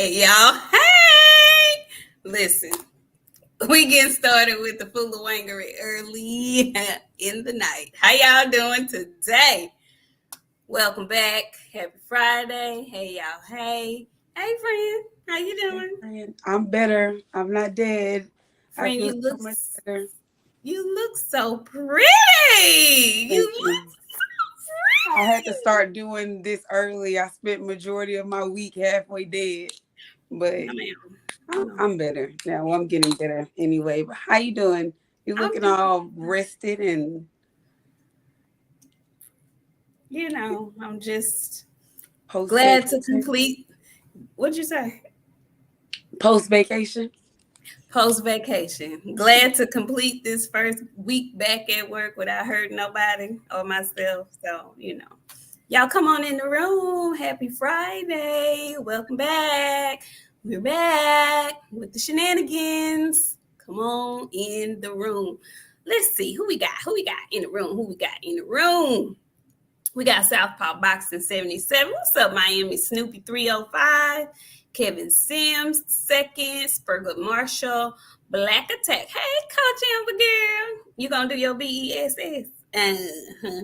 Hey, y'all. Hey! Listen, we getting started with the full of wangery early in the night. How y'all doing today? Welcome back. Happy Friday. Hey, y'all. Hey. Hey, friend. How you doing? Friend, I'm better. I'm not dead. I Friend, feel so much better. you look so pretty. You Thank look you. so I had to pretty. start doing this early. I spent majority of my week halfway dead, but No, ma'am. No. I'm better now. I'm getting better anyway. But how you doing? You I'm looking doing, all rested and I'm just post glad to vacation? complete. What'd you say? Post vacation? Post vacation. Glad to complete this first week back at work without hurting nobody or myself. So, y'all come on in the room. Happy Friday. Welcome back. We're back with the shenanigans. Come on in the room. Let's see who we got. Who we got in the room? Who we got in the room? We got Southpaw Boxing 77. What's up, Miami Snoopy 305? Kevin Sims, second. Spurgood Marshall, Black Attack. Hey, Coach Amber girl. You gonna do your BESS? Uh-huh.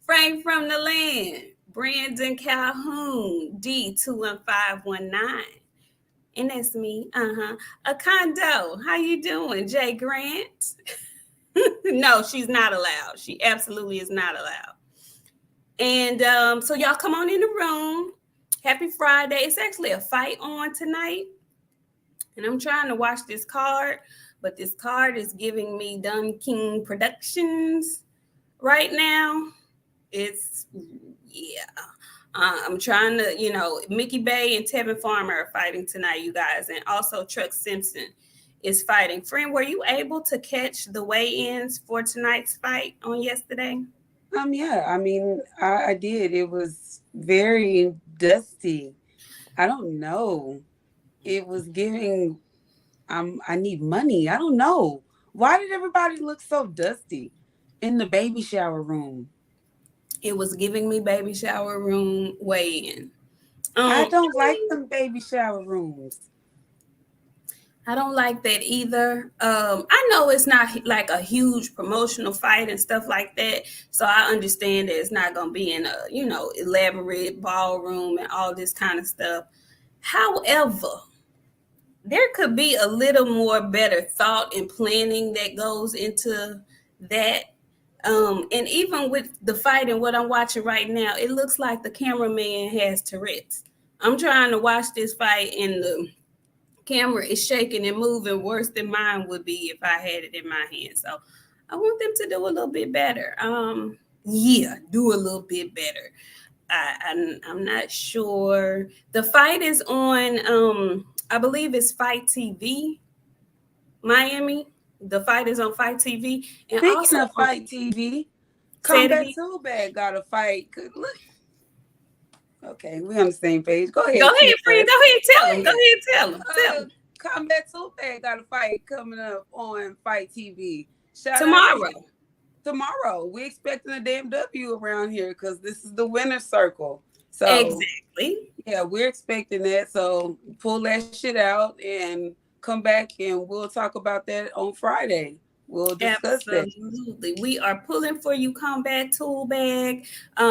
Frank from the land. Brandon Calhoun, D21519. And that's me. A condo. How you doing, Jay Grant? No, she's not allowed. She absolutely is not allowed. And so y'all come on in the room. Happy Friday. It's actually a fight on tonight. And I'm trying to watch this card, but this card is giving me Dunn King Productions right now. Yeah. I'm trying to, Mickey Bay and Tevin Farmer are fighting tonight, you guys. And also Truck Simpson is fighting. Friend, were you able to catch the weigh-ins for tonight's fight on yesterday? Yeah. I did. It was very dusty. I don't know. It was giving I need money. I don't know. Why did everybody look so dusty in the baby shower room? It was giving me baby shower room weigh-in. I Um, don't like them baby shower rooms. I don't like that either. I know it's not like a huge promotional fight and stuff like that, so I understand that it's not going to be in a elaborate ballroom and all this kind of stuff. However, there could be a little more better thought and planning that goes into that. And even with the fight and what I'm watching right now, it looks like the cameraman has Tourette's. I'm trying to watch this fight and the camera is shaking and moving worse than mine would be if I had it in my hand. So I want them to do a little bit better. Do a little bit better. I'm not sure. The fight is on. I believe it's Fight TV, Miami. The fight is on Fight TV, and Speaking also of Fight TV, say it Combat again. Too Bad got a fight. Look, okay, we on the same page. Go Go ahead, ahead, Kiara. friend. Go ahead, tell Go them. Go ahead. ahead, tell them. Tell Uh, them. Combat Too Bad got a fight coming up on Fight TV. Shout out to Tomorrow. tomorrow. We expecting a damn W around here because this is the winner's circle. So Exactly. yeah, we're expecting that. So pull that shit out and come back and we'll talk about that on Friday. We'll discuss that. Absolutely. We are pulling for you, Combat Tool Bag.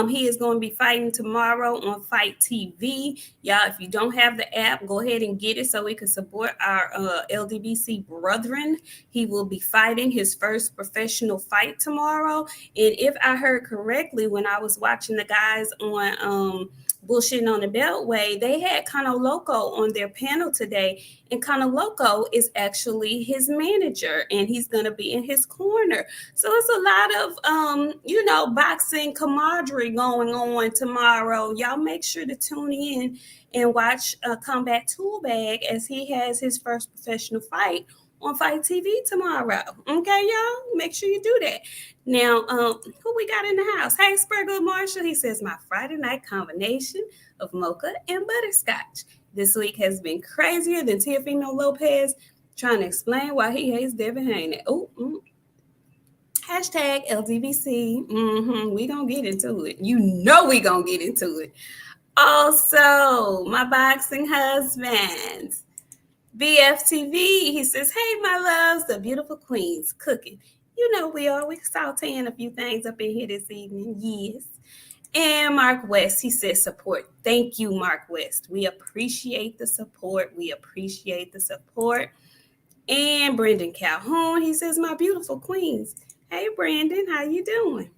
He is going to be fighting tomorrow on Fight TV. Y'all, if you don't have the app, go ahead and get it so we can support our LDBC brethren. He will be fighting his first professional fight tomorrow. And if I heard correctly, when I was watching the guys on Bullshitting on the Beltway, they had Kano Loco on their panel today, and Kano Loco is actually his manager, and he's going to be in his corner. So it's a lot of boxing camaraderie going on tomorrow. Y'all make sure to tune in and watch Combat Tool Bag as he has his first professional fight on Fight TV tomorrow. Okay, y'all, make sure you do that. Now, who we got in the house? Hey, Spurgood Marshall. He says my Friday night combination of mocha and butterscotch this week has been crazier than Teofimo Lopez trying to explain why he hates Devin Haney. Hashtag LDVC. We gonna get into it. You know we gonna get into it. Also, my boxing husband, BFTV, he says, hey, my loves, the beautiful queens cooking. You know, we always sauteing a few things up in here this evening. Yes. And Mark West, he says support. Thank you, Mark West. We appreciate the support. We appreciate the support. And Brendan Calhoun, he says, my beautiful queens. Hey, Brandon, how you doing?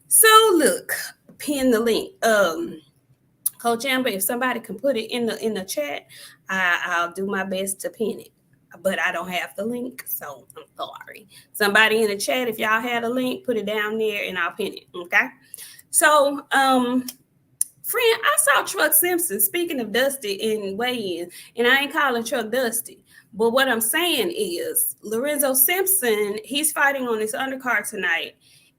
So look, pin the link. Coach Amber, if somebody can put it in the chat, I'll do my best to pin it. But I don't have the link, so I'm sorry. Somebody in the chat, if y'all had a link, put it down there and I'll pin it. Okay. So, friend, I saw Truck Simpson, speaking of Dusty, in weigh-in, and I ain't calling Truck Dusty. But what I'm saying is Lorenzo Simpson, he's fighting on this undercard tonight,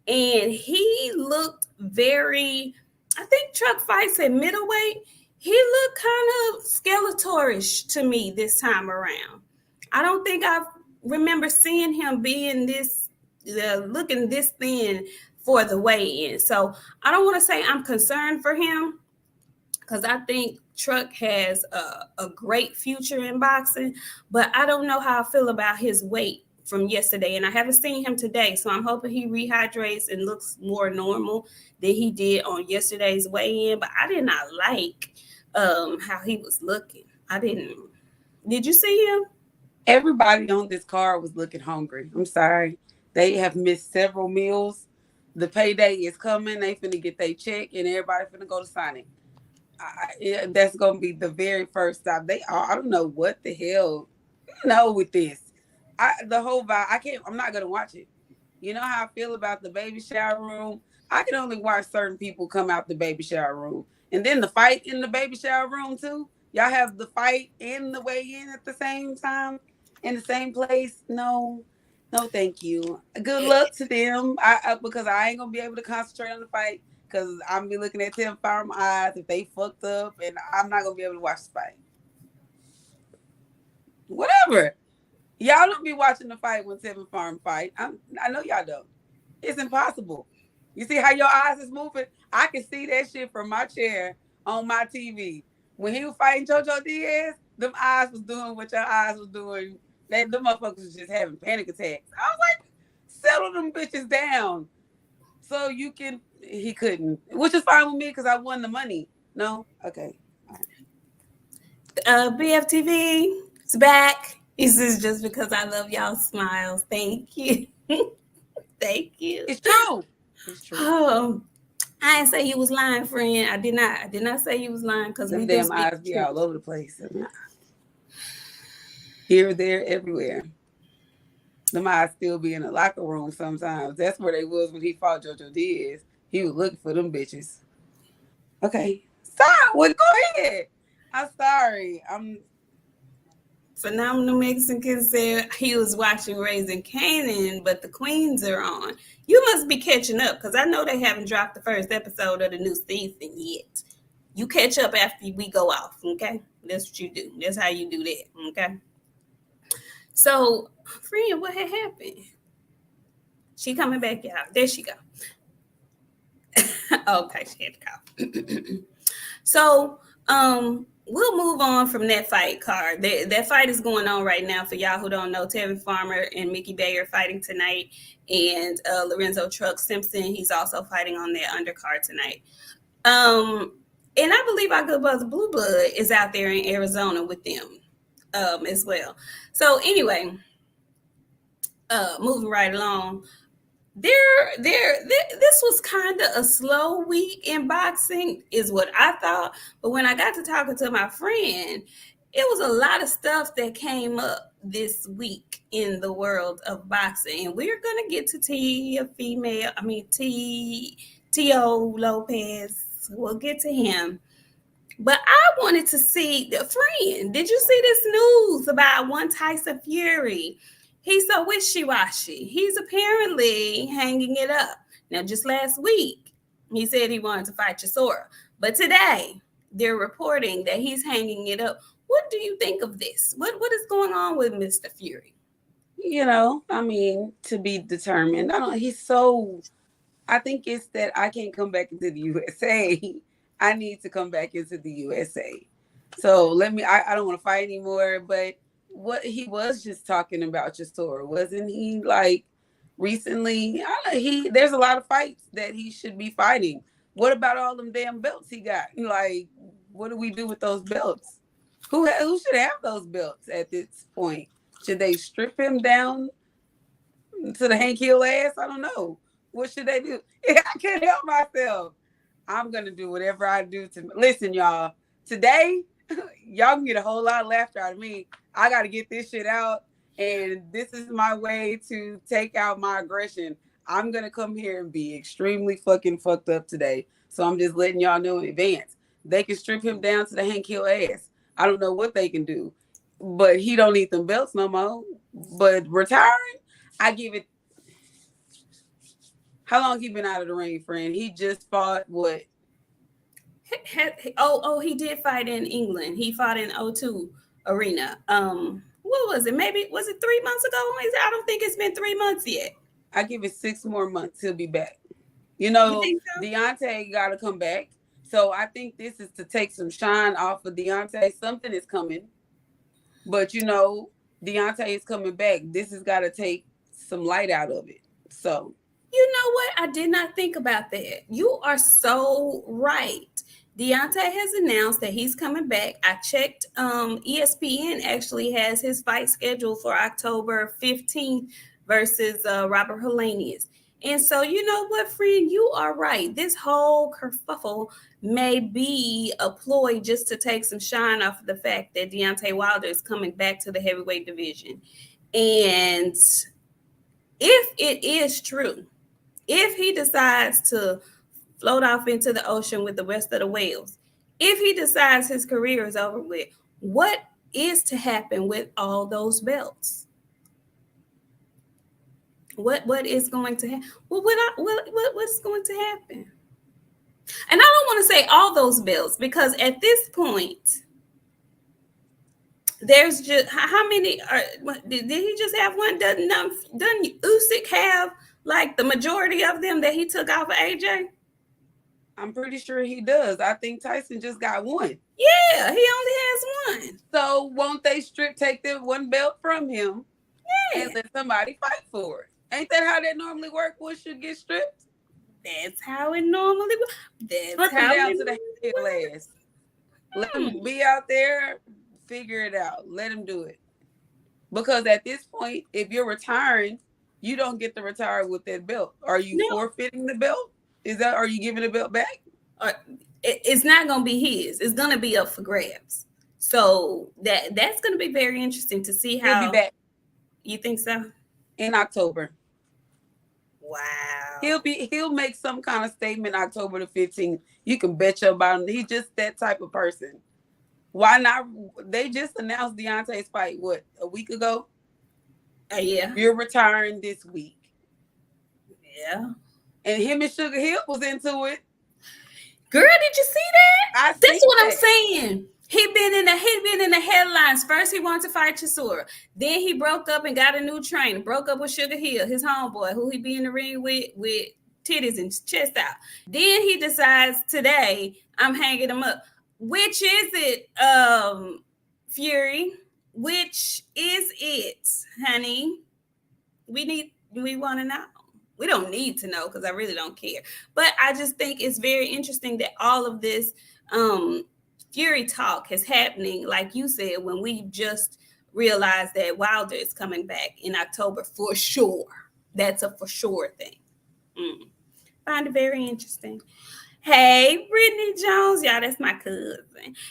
and he looked very, I think Truck fights at middleweight. He looked kind of Skeletorish to me this time around. I don't think I remember seeing him being this, looking this thin for the weigh-in. So I don't want to say I'm concerned for him, because I think Truck has a great future in boxing, but I don't know how I feel about his weight from yesterday, and I haven't seen him today, so I'm hoping he rehydrates and looks more normal than he did on yesterday's weigh-in. But I did not like how he was looking. I didn't. Did you see him? Everybody on this card was looking hungry. I'm sorry. They have missed several meals. The payday is coming. They finna get their check, and everybody finna go to Sonic. That's gonna be the very first stop. I don't know what the hell, with this. The whole vibe. I'm not gonna watch it. You know how I feel about the baby shower room. I can only watch certain people come out the baby shower room, and then the fight in the baby shower room too. Y'all have the fight and the weigh-in at the same time in the same place. No, thank you. Good luck to them. Because I ain't gonna be able to concentrate on the fight, because I'm gonna be looking at them farm eyes if they fucked up, and I'm not gonna be able to watch the fight. Whatever. Y'all don't be watching the fight when Tevin Farm fight. I know y'all don't. It's impossible. You see how your eyes is moving? I can see that shit from my chair on my TV. When he was fighting JoJo Diaz, them eyes was doing what your eyes was doing. Them motherfuckers was just having panic attacks. I was like, settle them bitches down. So he couldn't, which is fine with me because I won the money. No? Okay. BFTV is back. He says, just because I love y'all smiles. Thank you. Thank you. It's true. It's true. Oh, I didn't say he was lying, friend. I did not say he was lying, because them damn eyes be all over the place. Here, there, everywhere. Them eyes still be in the locker room sometimes. That's where they was when he fought JoJo Diaz. He was looking for them bitches. Okay. Stop. Well, go ahead. I'm sorry. Phenomenal Mexican said he was watching Raising Kanan, but the Queens are on. You must be catching up, because I know they haven't dropped the first episode of the new season yet. You catch up after we go off, okay? That's what you do. That's how you do that, okay? So, friend, what had happened? She coming back out. There she go. Okay, she had to go. So, we'll move on from that fight card. That fight is going on right now. For y'all who don't know, Tevin Farmer and Mickey Bay are fighting tonight, and Lorenzo Truck Simpson, he's also fighting on that undercard tonight. And I believe our good brother Blue Blood is out there in Arizona with them as well. So anyway, moving right along. This was kind of a slow week in boxing, is what I thought. But when I got to talking to my friend, it was a lot of stuff that came up this week in the world of boxing. And we're going to get to Tio Lopez. We'll get to him. But I wanted to see the friend. Did you see this news about one Tyson Fury? He's so wishy-washy. He's apparently hanging it up. Now, just last week, he said he wanted to fight Chisora. But today, they're reporting that he's hanging it up. What do you think of this? What is going on with Mr. Fury? To be determined. I think it's that I can't come back into the USA I need to come back into the USA. So I don't want to fight anymore, but what he was just talking about Chisora, wasn't he? Like recently, there's a lot of fights that he should be fighting. What about all them damn belts he got? Like, what do we do with those belts? Who should have those belts at this point? Should they strip him down to the Hank Hill ass? I don't know. What should they do? I can't help myself. I'm gonna do whatever I do to listen, y'all. Today, y'all can get a whole lot of laughter out of me. I gotta get this shit out, and this is my way to take out my aggression. I'm gonna come here and be extremely fucking fucked up today. So I'm just letting y'all know in advance. They can strip him down to the Hank Hill ass. I don't know what they can do, but he don't need them belts no more. But retiring, I give it. How long he been out of the ring, friend? He just fought what? He did fight in England. He fought in O2 Arena. What was it? Maybe was it 3 months ago? I don't think it's been 3 months yet. I give it 6 more months. He'll be back. You know, You so? Deontay got to come back. So I think this is to take some shine off of Deontay. Something is coming. But, you know, Deontay is coming back. This has got to take some light out of it. So. You know what? I did not think about that. You are so right. Deontay has announced that he's coming back. I checked. ESPN actually has his fight scheduled for October 15th versus Robert Helenius. And so, you know what, friend? You are right. This whole kerfuffle may be a ploy just to take some shine off of the fact that Deontay Wilder is coming back to the heavyweight division. And if it is true, if he decides to float off into the ocean with the rest of the whales, if he decides his career is over with, what is to happen with all those belts? What is going to happen? What's going to happen? And I don't want to say all those belts, because at this point, there's just how many did he just have one? Doesn't Usyk have like the majority of them that he took off of AJ? I'm pretty sure he does. I think Tyson just got one. Yeah, he only has one. So won't they take the one belt from him and let somebody fight for it? Ain't that how that normally works? One should get stripped. That's how it normally works. That's how down to the hill ass. Let him be out there, figure it out. Let him do it. Because at this point, if you're retiring, you don't get to retire with that belt. Are you forfeiting the belt? Are you giving the belt back? It's not going to be his. It's going to be up for grabs. So that's going to be very interesting to see how. He'll be back. You think so? In October. Wow. He'll make some kind of statement October the 15th. You can bet your bottom. He's just that type of person. Why not? They just announced Deontay's fight, what, a week ago? Yeah. You're retiring this week. Yeah. And him and Sugar Hill was into it. Girl, did you see that? That's what I'm saying. He been in the headlines. First, he wanted to fight Chisora. Then he broke up and got a new trainer. Broke up with Sugar Hill, his homeboy, who he be in the ring with titties and chest out. Then he decides today, I'm hanging him up. Which is it, Fury? Which is it, honey? We want to know. We don't need to know because I really don't care. But I just think it's very interesting that all of this Fury talk is happening, like you said, when we just realized that Wilder is coming back in October for sure. That's a for sure thing. Find it very interesting. Hey, Brittany Jones. Y'all, that's my cousin.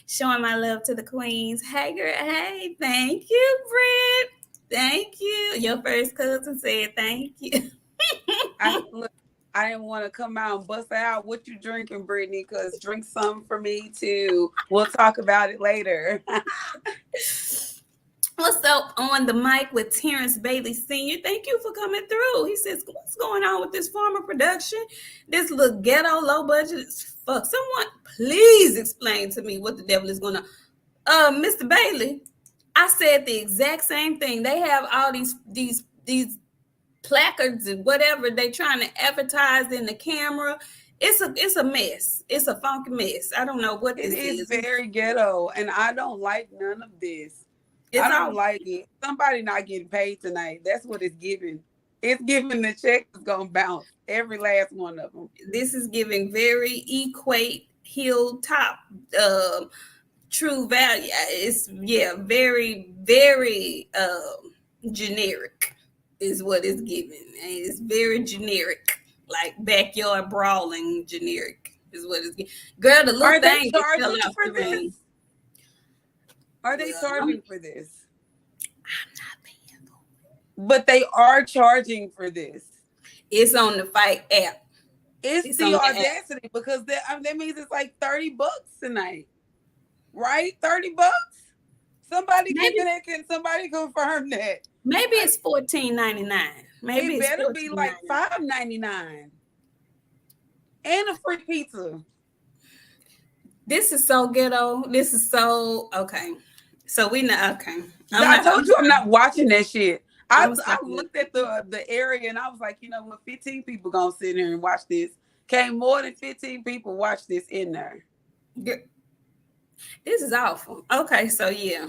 Showing my love to the queens. Hey, girl. Hey, thank you, Britt. Thank you. Your first cousin said thank you. I didn't want to come out and bust out what you drinking, Brittany, because drink some for me too. We'll talk about it later. What's up on the mic with Terrence Bailey Sr.? Thank you for coming through. He says, what's going on with this farmer production? This little ghetto, low budget fuck. Someone please explain to me what the devil is going on. Mr. Bailey, I said the exact same thing. They have all these placards and whatever they trying to advertise in the camera. It's a mess. It's a funky mess. I don't know what It this is is. very ghetto, and I don't like none of this. I It's don't all. like it. Somebody not getting paid tonight. That's what it's giving. It's giving the check is gonna bounce. Every last one of them. This is giving very equate heel top. True value. It's very generic is what it's giving. And it's very generic, like backyard brawling generic is what it's giving. Girl, the little Are they thing that fell charging off for the this? ring. Are they charging for this? I'm not paying for it. But they are charging for this. It's on the Fight app. It's It's the on the app. audacity because that means it's like $30 tonight, right? $30. Somebody Maybe can somebody confirm that? it's $14.99. Maybe It it's better be like $14.99. $5.99 and a free pizza. This is so ghetto. This is so okay. So we know okay. I told you I'm not watching that shit. I stop looked at the area and I was like, you know what, 15 people gonna sit here and watch this. Came more than 15 people watch this in there. This is awful. Okay, so yeah.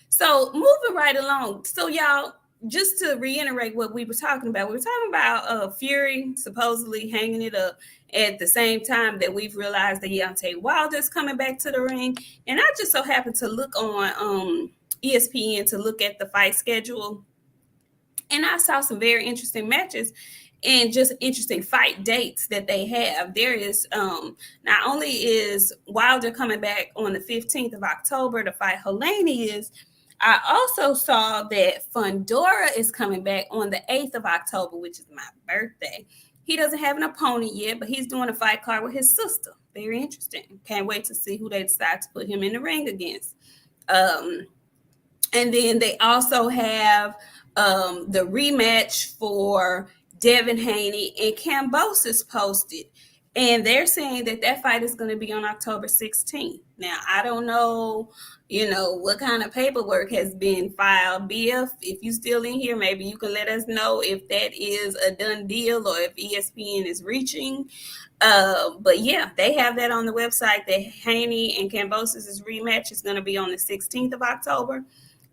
So moving right along. So y'all, just to reiterate what we were talking about, we were talking about Fury supposedly hanging it up at the same time that we've realized that Deontay Wilder's coming back to the ring. And I just so happened to look on ESPN to look at the fight schedule. And I saw some very interesting matches and just interesting fight dates that they have. There is not only is Wilder coming back on the 15th of October to fight Helene is, I also saw that Fundora is coming back on the 8th of October, which is my birthday. He doesn't have an opponent yet, but he's doing a fight card with his sister. Very interesting. Can't wait to see who they decide to put him in the ring against. And then they also have the rematch for Devin Haney and Kambosos posted. And they're saying that fight is going to be on October 16th. Now, I don't know, what kind of paperwork has been filed. BF, if you still in here, maybe you can let us know if that is a done deal or if ESPN is reaching. But yeah, they have that on the website that Haney and Kambosos' rematch is going to be on the 16th of October.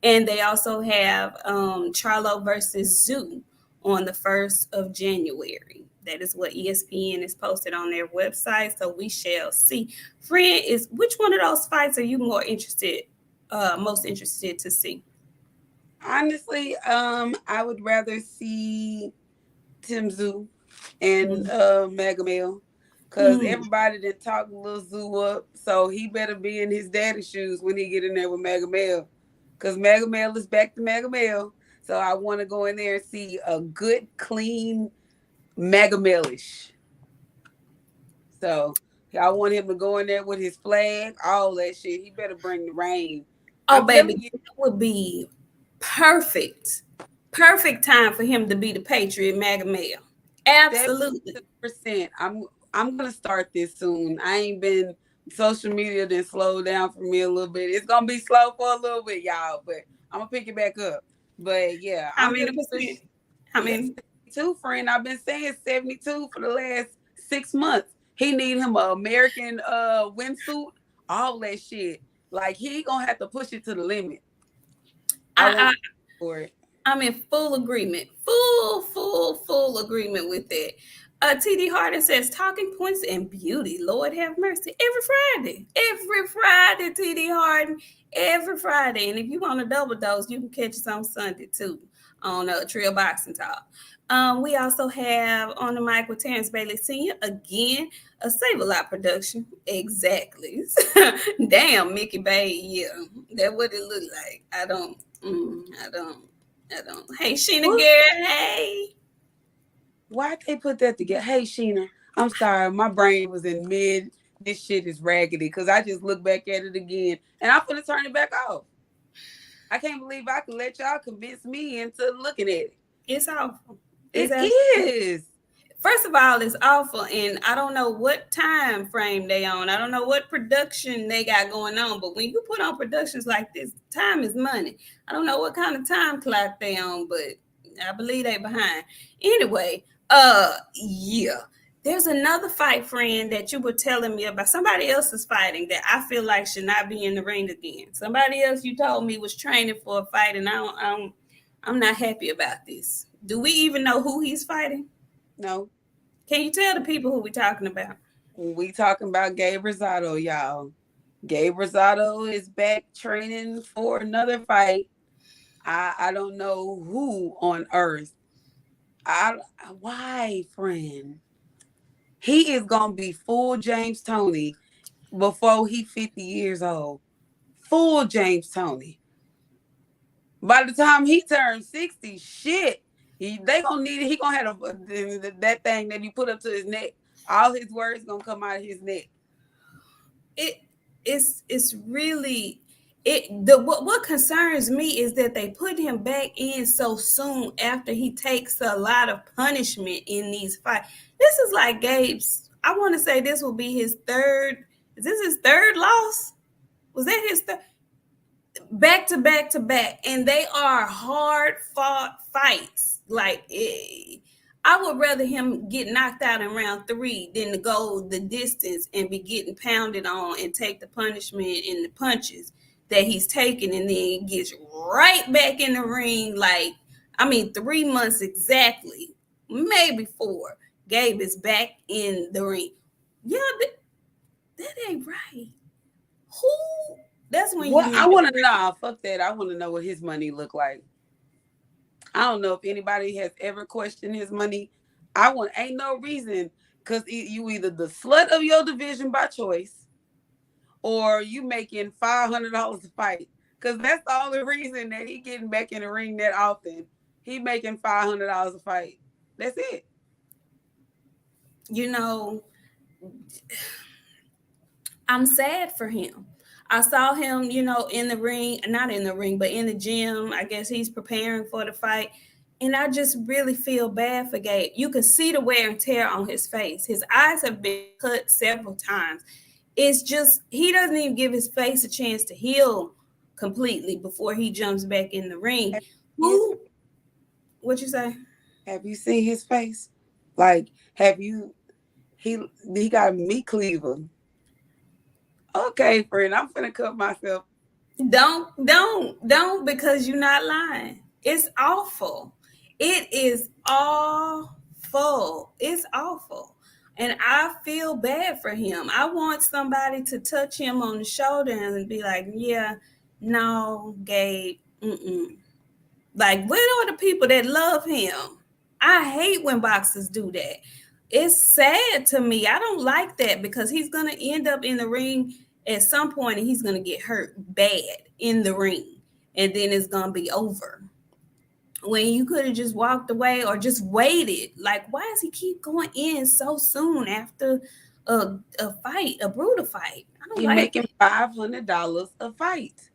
And they also have Charlo versus Zoo on the 1st of January. That is what ESPN is posted on their website. So we shall see. Friend, which one of those fights are you most interested to see? Honestly, I would rather see Tim Zoo and Magamel. Because everybody done talked Lil Zoo up. So he better be in his daddy's shoes when he get in there with Magamel. Because Magamel is back to Magamel. So I want to go in there and see a good, clean Magamelish. So I want him to go in there with his flag, all that shit. He better bring the rain. Oh, baby, it would be perfect. Perfect time for him to be the Patriot Magamel. Absolutely. 100%. I'm gonna start this soon. I ain't been social media then slow down for me a little bit. It's gonna be slow for a little bit, y'all, but I'm gonna pick it back up. But yeah, how many percent? How many? 72, friend. I've been saying 72 for the last 6 months. He need him an American windsuit, all that shit. Like he gonna have to push it to the limit. I for it. I'm in full agreement. Full agreement with that. TD Harden says talking points and beauty. Lord have mercy. Every Friday, TD Harden. Every Friday. And if you want a double dose, you can catch us on Sunday too on Trail Boxing Talk. We also have On the Mic with Terrence Bailey Sr. Again, a Save-A-Lot production. Exactly. Damn, Mickey Bay. Yeah, that's what it looked like. I don't. Hey, Sheena Garrett. Hey. Why'd they put that together? Hey, Sheena. I'm sorry. My brain was in mid. This shit is raggedy because I just looked back at it again and I'm going to turn it back off. I can't believe I could let y'all convince me into looking at it. It's awful. It is. First of all, it's awful, and I don't know what time frame they on. I don't know what production they got going on, but when you put on productions like this, time is money. I don't know what kind of time clock they on, but I believe they behind. Anyway, Yeah. There's another fight, friend, that you were telling me about. Somebody else is fighting that I feel like should not be in the ring again. Somebody else you told me was training for a fight, and I'm not happy about this. Do we even know who he's fighting? No, Can you tell the people who we're talking about? we talking about Gabe Rosado, y'all. Gabe Rosado is back training for another fight. I don't know who on earth. I why, friend? He is gonna be full James Tony before he 50 years old. Full James Tony. By the time he turns 60, shit, they gonna need it. He gonna have that thing that you put up to his neck. All his words gonna come out of his neck. It it's really it the what concerns me is that they put him back in so soon after he takes a lot of punishment in these fights. This is like Gabe's. I want to say this will be his third. Is this his third loss? Was that his third? Back to back to back, and they are hard fought fights. I would rather him get knocked out in round 3 than to go the distance and be getting pounded on and take the punishment and the punches that he's taking, and then gets right back in the ring. 3 months exactly, maybe 4. Gabe is back in the ring. Yeah, that ain't right. Who? That's when What you I need want to know. Fuck that. I want to know what his money look like. I don't know if anybody has ever questioned his money. Ain't no reason, because you either the slut of your division by choice, or you making $500 a fight. Because that's the only reason that he getting back in the ring that often. He making $500 a fight. That's it. you know, I'm sad for him. I saw him, in the ring, not in the ring, but in the gym. I guess he's preparing for the fight. And I just really feel bad for Gabe. You can see the wear and tear on his face. His eyes have been cut several times. It's just, he doesn't even give his face a chance to heal completely before he jumps back in the ring. Who? What you say? Have you seen his face? Like, have you? He got a meat cleaver. Okay, friend, I'm finna cut myself. Don't, because you're not lying. It's awful. It is awful. It's awful. And I feel bad for him. I want somebody to touch him on the shoulder and be like, yeah, no, Gabe, Like, where are the people that love him? I hate when boxers do that. It's sad to me. I don't like that because he's going to end up in the ring at some point and he's going to get hurt bad in the ring. And then it's going to be over. When you could have just walked away or just waited. Like, why does he keep going in so soon after a fight, a brutal fight? I don't He like making $500 a fight.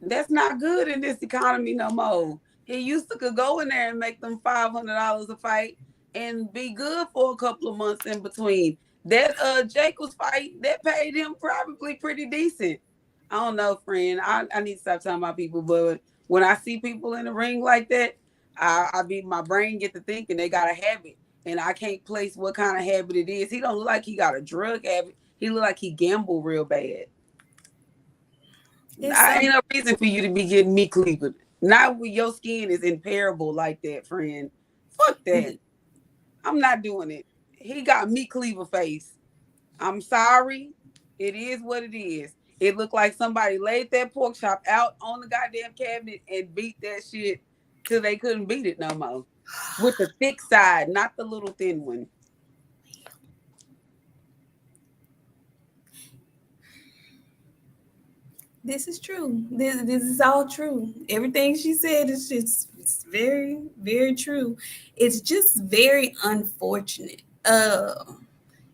That's not good in this economy no more. He used to could go in there and make them $500 a fight and be good for a couple of months in between. That Jacobs fight, that paid him probably pretty decent. I don't know, friend. I need to stop talking about people, but when I see people in the ring like that, my brain get to thinking they got a habit, and I can't place what kind of habit it is. He don't look like he got a drug habit. He look like he gamble real bad. Ain't no reason for you to be getting meat cleavered. Not when your skin is imperishable like that, friend. Fuck that. I'm not doing it. He got meat cleaver face. I'm sorry. It is what it is. It looked like somebody laid that pork chop out on the goddamn cabinet and beat that shit till they couldn't beat it no more. With the thick side, not the little thin one. This is true. This is all true. Everything she said is just it's very, very true. It's just very unfortunate.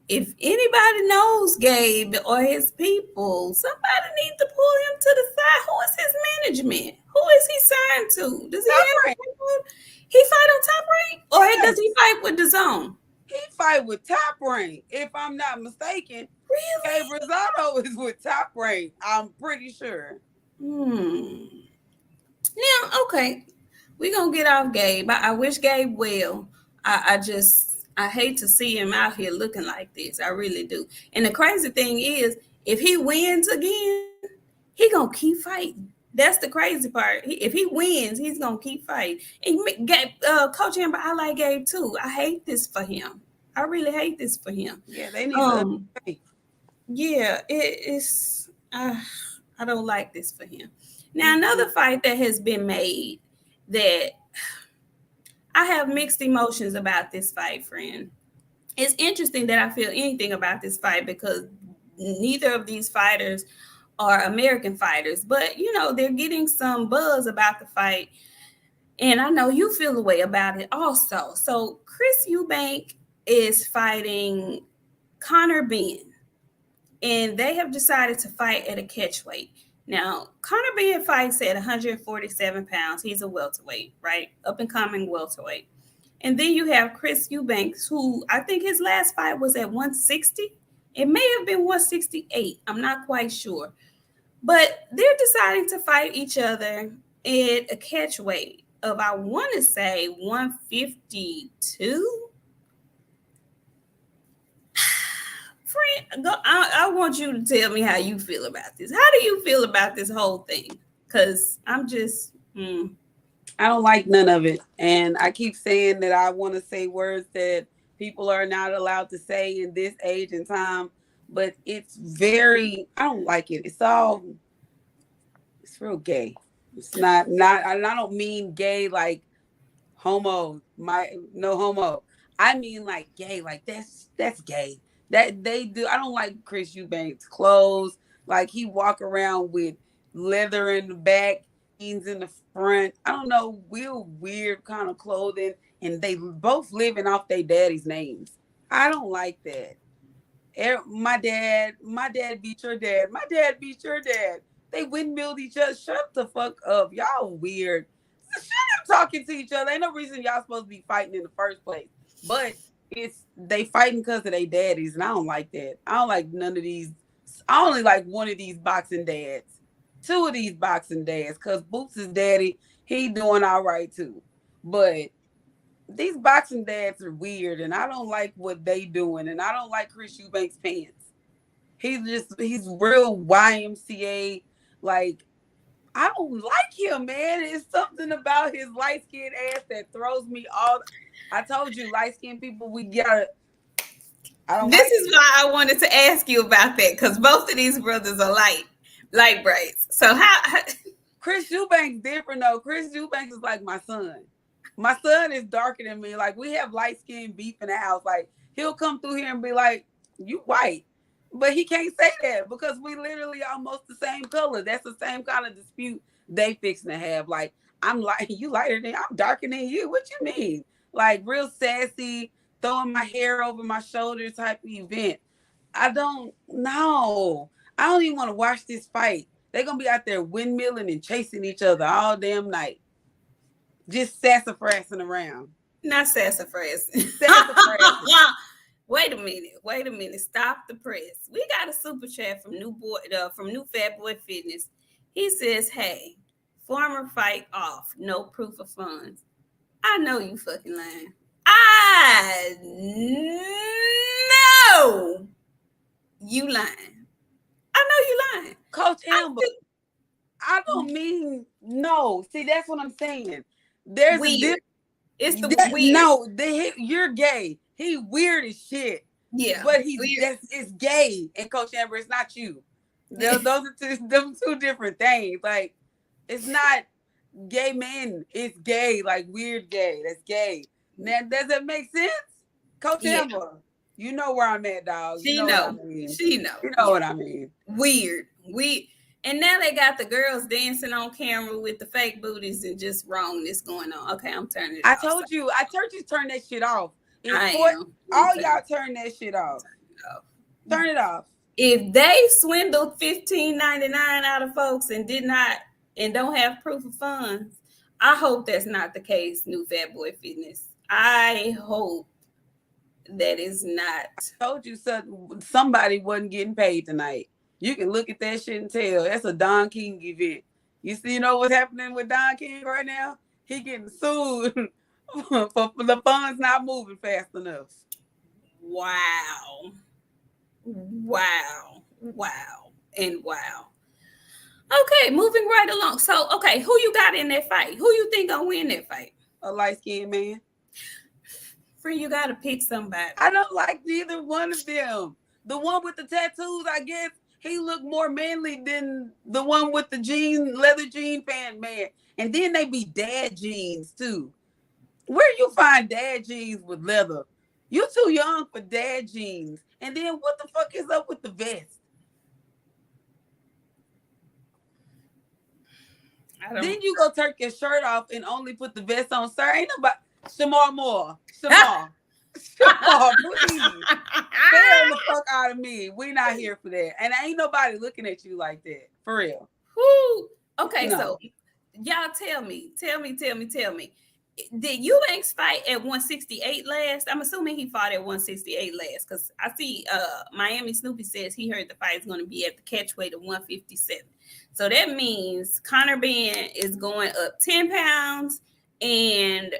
If anybody knows Gabe or his people, somebody needs to pull him to the side. Who is his management? Who is he signed to? Does he have he fight on Top Rank? Or does he fight with the Zone? He fight with Top Rank, if I'm not mistaken. Really? Gabe Rosado is with Top Rank. I'm pretty sure. Now, okay, we're gonna get off Gabe. I wish Gabe well. I hate to see him out here looking like this. I really do. And the crazy thing is, if he wins again, he gonna keep fighting. That's the crazy part. If he wins, he's gonna keep fighting. And Coach Amber, I like Gabe too. I hate this for him. I really hate this for him. Yeah, they need to. Um, yeah, it's. I don't like this for him. Now, another fight that has been made that I have mixed emotions about this fight, friend. It's interesting that I feel anything about this fight because neither of these fighters are American fighters, but they're getting some buzz about the fight. And I know you feel the way about it also. So Chris Eubank is fighting Connor Ben, and they have decided to fight at a catch weight. Now, Connor Ben fights at 147 pounds. He's a welterweight, right? Up and coming welterweight. And then you have Chris Eubanks, who I think his last fight was at 160. It may have been 168. I'm not quite sure. But they're deciding to fight each other at a catch weight of, I want to say, 152. Friend, I want you to tell me how you feel about this. How do you feel about this whole thing? Because I'm just... I don't like none of it. And I keep saying that I want to say words that people are not allowed to say in this age and time. But I don't like it. It's real gay. It's not, I don't mean gay like homo, no homo. I mean like gay, like that's gay. That they do. I don't like Chris Eubanks' clothes. Like he walk around with leather in the back, jeans in the front. I don't know, real weird kind of clothing. And they both living off their daddy's names. I don't like that. My dad beat your dad. My dad beat your dad. They windmilled each other. Shut the fuck up. Y'all weird. Shut up talking to each other. Ain't no reason y'all supposed to be fighting in the first place. But they fighting because of their daddies, and I don't like that. I don't like none of these. I only like one of these boxing dads. Two of these boxing dads, because Boots' daddy, he doing all right too. But these boxing dads are weird, and I don't like what they doing, and I don't like Chris Eubanks' pants. He's real YMCA. Like, I don't like him, man. It's something about his light-skinned ass that throws me off. I told you, light-skinned people, we gotta. This is why I wanted to ask you about that, because both of these brothers are light braids. So how Chris Eubanks different though. Chris Eubanks is like my son. My son is darker than me. Like, we have light skin beef in the house. Like, he'll come through here and be like, "You white," but he can't say that because we literally almost the same color. That's the same kind of dispute they fixing to have. Like, I'm you lighter than I'm darker than you. What you mean? Like, real sassy, throwing my hair over my shoulder type of event. I don't know. I don't even want to watch this fight. They're gonna be out there windmilling and chasing each other all damn night. Just sassafrassing around. Not sassafrassing. Wait a minute. Stop the press. We got a super chat from New Fat Boy Fitness. He says, "Hey, former fight off, no proof of funds." I know you fucking lying. I know you lying. I know you lying. Coach Amber, I don't mean no. See, that's what I'm saying. There's weird. It's the weird. No, you're gay. He weird as shit. Yeah, but it's gay. And Coach Amber, it's not you. Those are two different things. Like, it's not gay men. It's gay, like weird gay. That's gay. Now, does that make sense, Coach Amber? You know where I'm at, dog. She know. She know. You know what I mean. Weird. And now they got the girls dancing on camera with the fake booties and just wrongness going on. Okay, I'm turning it off. I told you turn that shit off. All y'all turn that shit off. Turn it off. If they swindled $15.99 out of folks and don't have proof of funds, I hope that's not the case, New Fat Boy Fitness. I hope that is not. I told you somebody wasn't getting paid tonight. You can look at that shit and tell that's a Don King event. You know what's happening with Don King right now? He getting sued for the funds not moving fast enough. Wow. Wow. Wow. And wow. Okay, moving right along. So, okay, who you got in that fight? Who you think gonna win that fight? A light-skinned man. Free, you gotta pick somebody. I don't like neither one of them. The one with the tattoos, I guess he looked more manly than the one with the leather jean pant man. And then they be dad jeans too. Where you find dad jeans with leather? You too young for dad jeans. And then what the fuck is up with the vest? Then you go take your shirt off and only put the vest on. Sir, ain't nobody. Shamar Moore. Shamar, please. Stay the fuck out of me. We not here for that. And ain't nobody looking at you like that. For real. Who? Okay, No. So y'all tell me. Did Eubanks fight at 168 last? I'm assuming he fought at 168 last because I see Miami Snoopy says he heard the fight is going to be at the catch weight of 157. So that means Conor Benn is going up 10 pounds and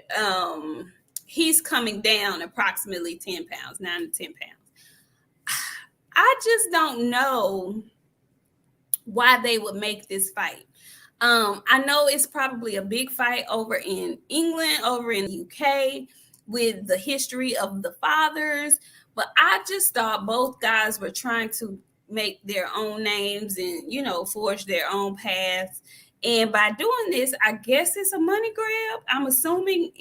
he's coming down approximately 10 pounds, 9 to 10 pounds. I just don't know why they would make this fight. I know it's probably a big fight over in England, over in the UK, with the history of the fathers. But I just thought both guys were trying to make their own names and, forge their own paths. And by doing this, I guess it's a money grab. I'm assuming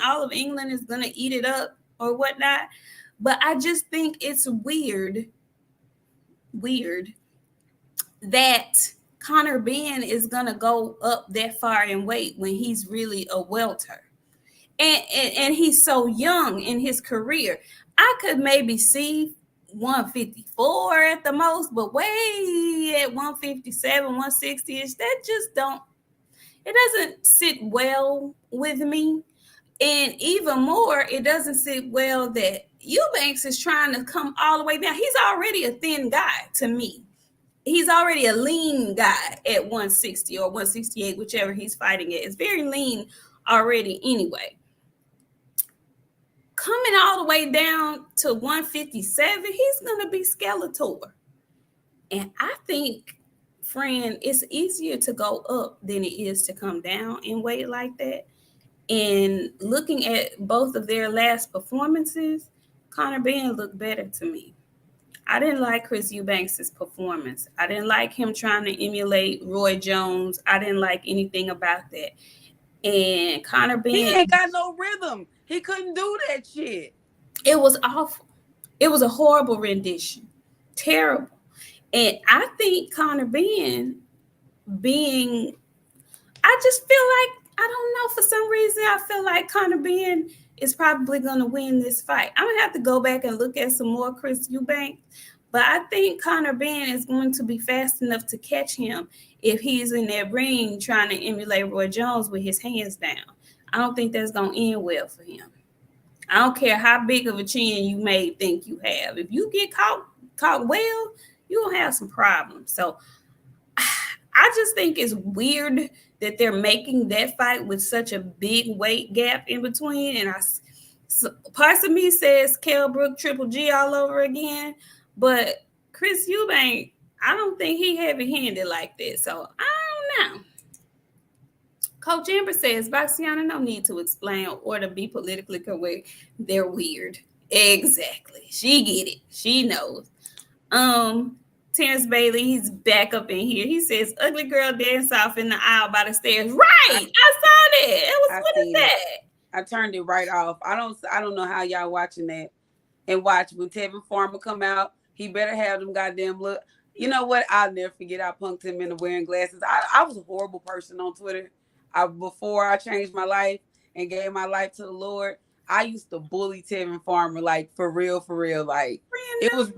all of England is going to eat it up or whatnot. But I just think it's weird that Conor Benn is going to go up that far in weight when he's really a welter. And he's so young in his career. I could maybe see 154 at the most, but way at 157, 160-ish, that just it doesn't sit well with me. And even more, it doesn't sit well that Eubanks is trying to come all the way down. He's already a thin guy to me. He's already a lean guy at 160 or 168, whichever he's fighting at. It's very lean already anyway. Coming all the way down to 157, he's going to be Skeletor. And I think, friend, it's easier to go up than it is to come down in weight like that. And looking at both of their last performances, Conor Benn looked better to me. I didn't like Chris Eubanks' performance. I didn't like him trying to emulate Roy Jones. I didn't like anything about that. And Conor Benn, he ain't got no rhythm. He couldn't do that shit. It was awful. It was a horrible rendition. Terrible. And I think Conor Benn I just feel like, I don't know, for some reason, I feel like Conor Benn is probably going to win this fight. I'm going to have to go back and look at some more Chris Eubanks, but I think Conor Benn is going to be fast enough to catch him if he's in that ring trying to emulate Roy Jones with his hands down. I don't think that's going to end well for him. I don't care how big of a chin you may think you have. If you get caught well, you're going to have some problems. So I just think it's weird that they're making that fight with such a big weight gap in between. And parts of me says Kell Brook, Triple G all over again. But Chris Eubank, I don't think he heavy-handed like that. So I don't know. Coach Amber says, BOXIANA, no need to explain or to be politically correct. They're weird. Exactly. She get it. She knows. Terrence Bailey, he's back up in here. He says, ugly girl dance off in the aisle by the stairs. Right. I saw that. What is that? I turned it right off. I don't know how y'all watching that and watch when Tevin Farmer come out. He better have them goddamn look. You know what? I'll never forget. I punked him into wearing glasses. I was a horrible person on Twitter. Before I changed my life and gave my life to the Lord, I used to bully Tevin Farmer, like for real. Like it was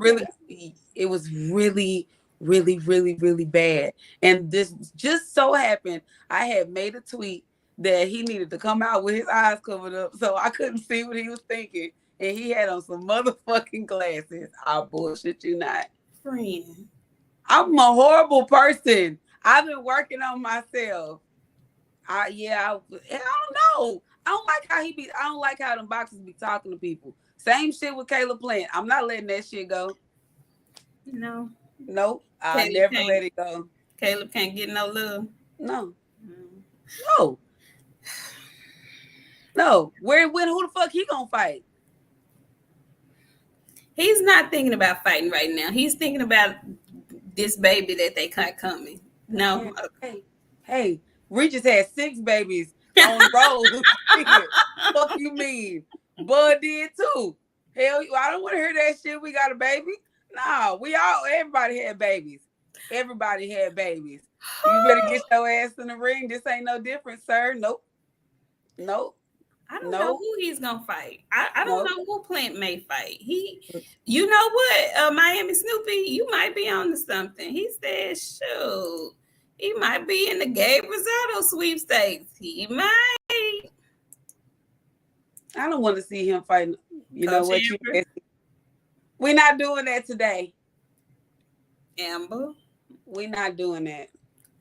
really, really bad. And this just so happened, I had made a tweet that he needed to come out with his eyes covered up so I couldn't see what he was thinking. And he had on some motherfucking glasses. I bullshit you not. Friend. I'm a horrible person. I've been working on myself. don't know. I don't like how I don't like how them boxers be talking to people. Same shit with Caleb Plant. I'm not letting that shit go. No. Nope. I'll never let it go. Caleb can't get no love. No. No. No. Who the fuck he gonna fight? He's not thinking about fighting right now. He's thinking about this baby that they got coming. No. Hey, Regis had 6 babies on the road. Fuck you mean? Bud did too. Hell, I don't want to hear that shit. We got a baby. Nah, everybody had babies. Everybody had babies. You better get your ass in the ring. This ain't no different, sir. Nope. I don't know who he's gonna fight. I don't know who Plant may fight. You know what? Miami Snoopy, you might be on to something. He said, shoot, he might be in the Gabe Rosado sweepstakes. He might. I don't want to see him fighting. You know what? We're not doing that today. Amber. We're not doing that.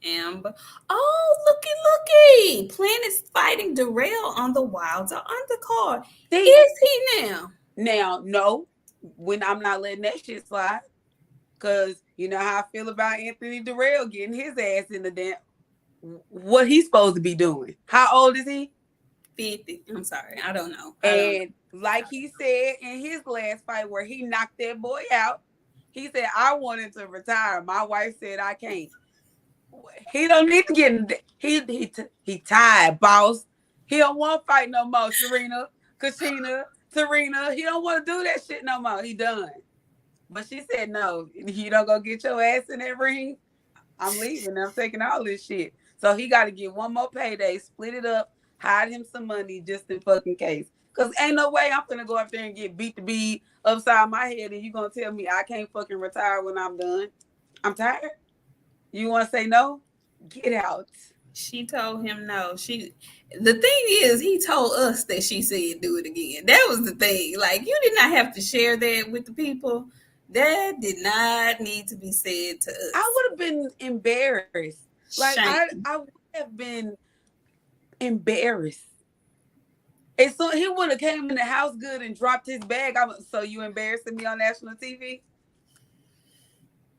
Amber. Oh, looky. Plant is fighting Darrell on the Wilder undercard. Is he now? Now, no. When I'm not letting that shit slide. Because you know how I feel about Anthony Darrell getting his ass in the damn. What he's supposed to be doing. How old is he? 50. I'm sorry. I don't know. Like he said in his last fight where he knocked that boy out, he said, I wanted to retire. My wife said I can't. He don't need to get he tired, boss. He don't want to fight no more. Serena, He don't want to do that shit no more. He done. But she said, no, you don't go get your ass in that ring. I'm leaving. I'm taking all this shit. So he got to get one more payday, split it up, hide him some money just in fucking case. Because ain't no way I'm going to go up there and get beat to beat upside my head and you going to tell me I can't fucking retire when I'm done. I'm tired. You want to say no? Get out. She told him no. The thing is, he told us that she said do it again. That was the thing. Like, you did not have to share that with the people. That did not need to be said to us. I would have been embarrassed. Like, I would have been embarrassed. And so he would have came in the house good and dropped his bag. So you embarrassing me on national TV?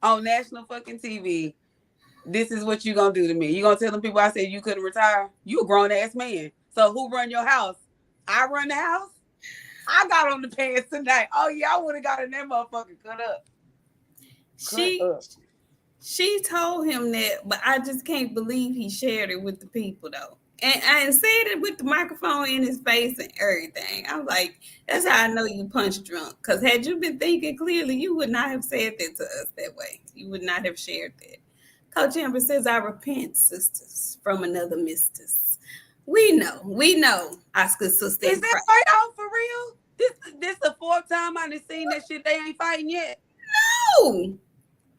On national fucking TV. This is what you gonna do to me. You gonna tell them people I said you couldn't retire? You a grown ass man. So who run your house? I run the house? I got on the pants tonight. Oh yeah, I would have got in that motherfucker cut up. She told him that, but I just can't believe he shared it with the people though. And I said it with the microphone in his face and everything. I'm like, that's how I know you punch drunk. Because had you been thinking clearly, you would not have said that to us that way. You would not have shared that. Coach Amber says, I repent, sisters, from another mistress. We know, Oscar's sister. Is that fight out for real? This the 4th time I done seen that shit. They ain't fighting yet. No.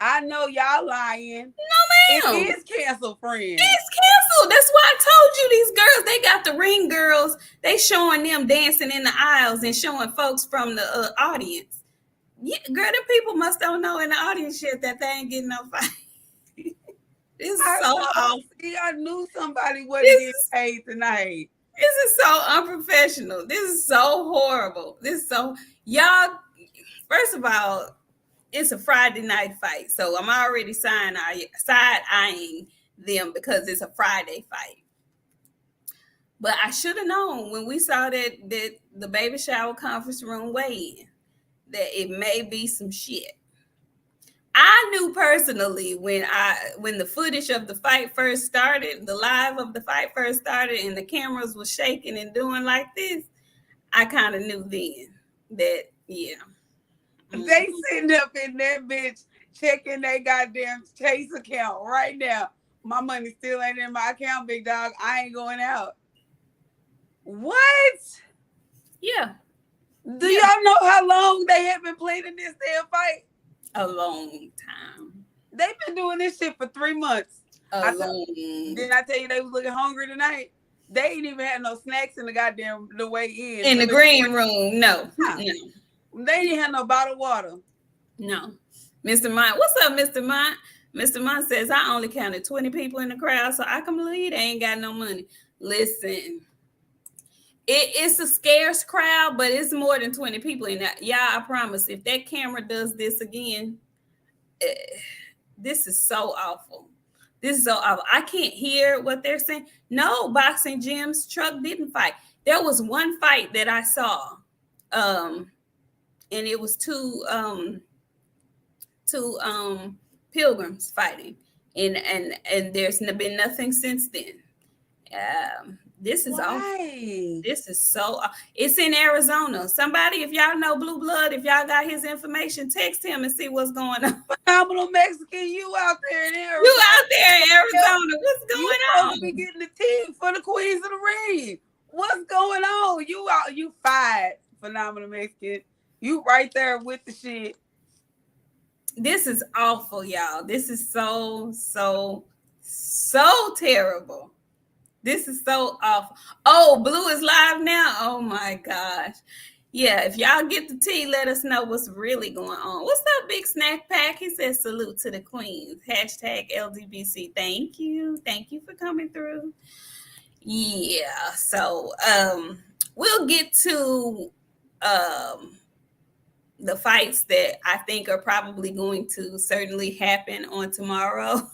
I know y'all lying. No, ma'am. It is canceled, friend. It's canceled. That's why I told you these girls, they got the ring girls. They showing them dancing in the aisles and showing folks from the audience. Yeah, girl, the people must don't know in the audience yet that they ain't getting no fight. I knew somebody wasn't getting paid tonight. This is so unprofessional. This is so horrible. Y'all, first of all, it's a Friday night fight. So I'm already side-eyeing them because it's a Friday fight. But I should have known when we saw that the baby shower conference room weigh-in that it may be some shit. I knew personally when the footage of the fight first started, the live of the fight first started, and the cameras were shaking and doing like this, I kind of knew then that, yeah. They sitting up in that bitch checking their goddamn Chase account right now. My money still ain't in my account, big dog. I ain't going out. What? Yeah. Do y'all know how long they have been planning this damn fight? A long time. They've been doing this shit for 3 months. Didn't I tell you they was looking hungry tonight? They ain't even had no snacks in the way in. In the green room, no. They didn't have no bottled water. No. Mr. Mont, what's up, Mr. Mont? Mr. Munn says, I only counted 20 people in the crowd, so I can believe they ain't got no money. Listen, it's a scarce crowd, but it's more than 20 people in that. Y'all, I promise, if that camera does this again, this is so awful. This is so awful. I can't hear what they're saying. No, boxing gyms truck didn't fight. There was one fight that I saw, and it was two pilgrims fighting, and there's been nothing since then. This is awful. This is so. It's in Arizona. Somebody, if y'all know Blue Blood, if y'all got his information, text him and see what's going on. Phenomenal Mexican, you out there in Arizona. You out there in Arizona. What's going you on? supposed to be getting the tea for the Queens of the Ring. What's going on? You out? You fired, Phenomenal Mexican. You right there with the shit. This is awful, y'all. This is so terrible. This is so awful. Oh, Blue is live now. Oh my gosh. Yeah, if y'all get the tea, let us know what's really going on. What's up, Big Snack Pack? He says salute to the queens. Hashtag LGBC. Thank you. Thank you for coming through. Yeah, so we'll get to the fights that I think are probably going to certainly happen on tomorrow,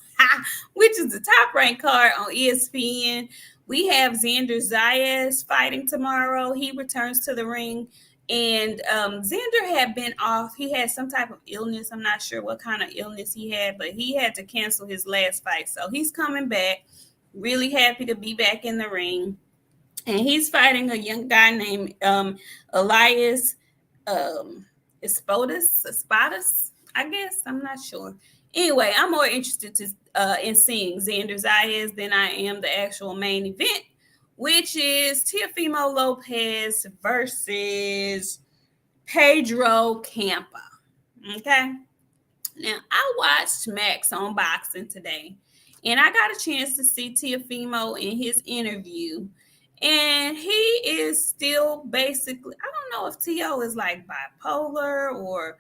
which is the top ranked card on ESPN. We have Xander Zayas fighting tomorrow. He returns to the ring. And Xander had been off. He had some type of illness. I'm not sure what kind of illness he had, but he had to cancel his last fight. So he's coming back. Really happy to be back in the ring. And he's fighting a young guy named Elias Espadas, I guess. I'm not sure. Anyway, I'm more interested in seeing Xander Zayas than I am the actual main event, which is Teofimo Lopez versus Pedro Campa. Okay. Now, I watched Max on Boxing today, and I got a chance to see Teofimo in his interview. And he is still basically, I don't know if T.O. is like bipolar or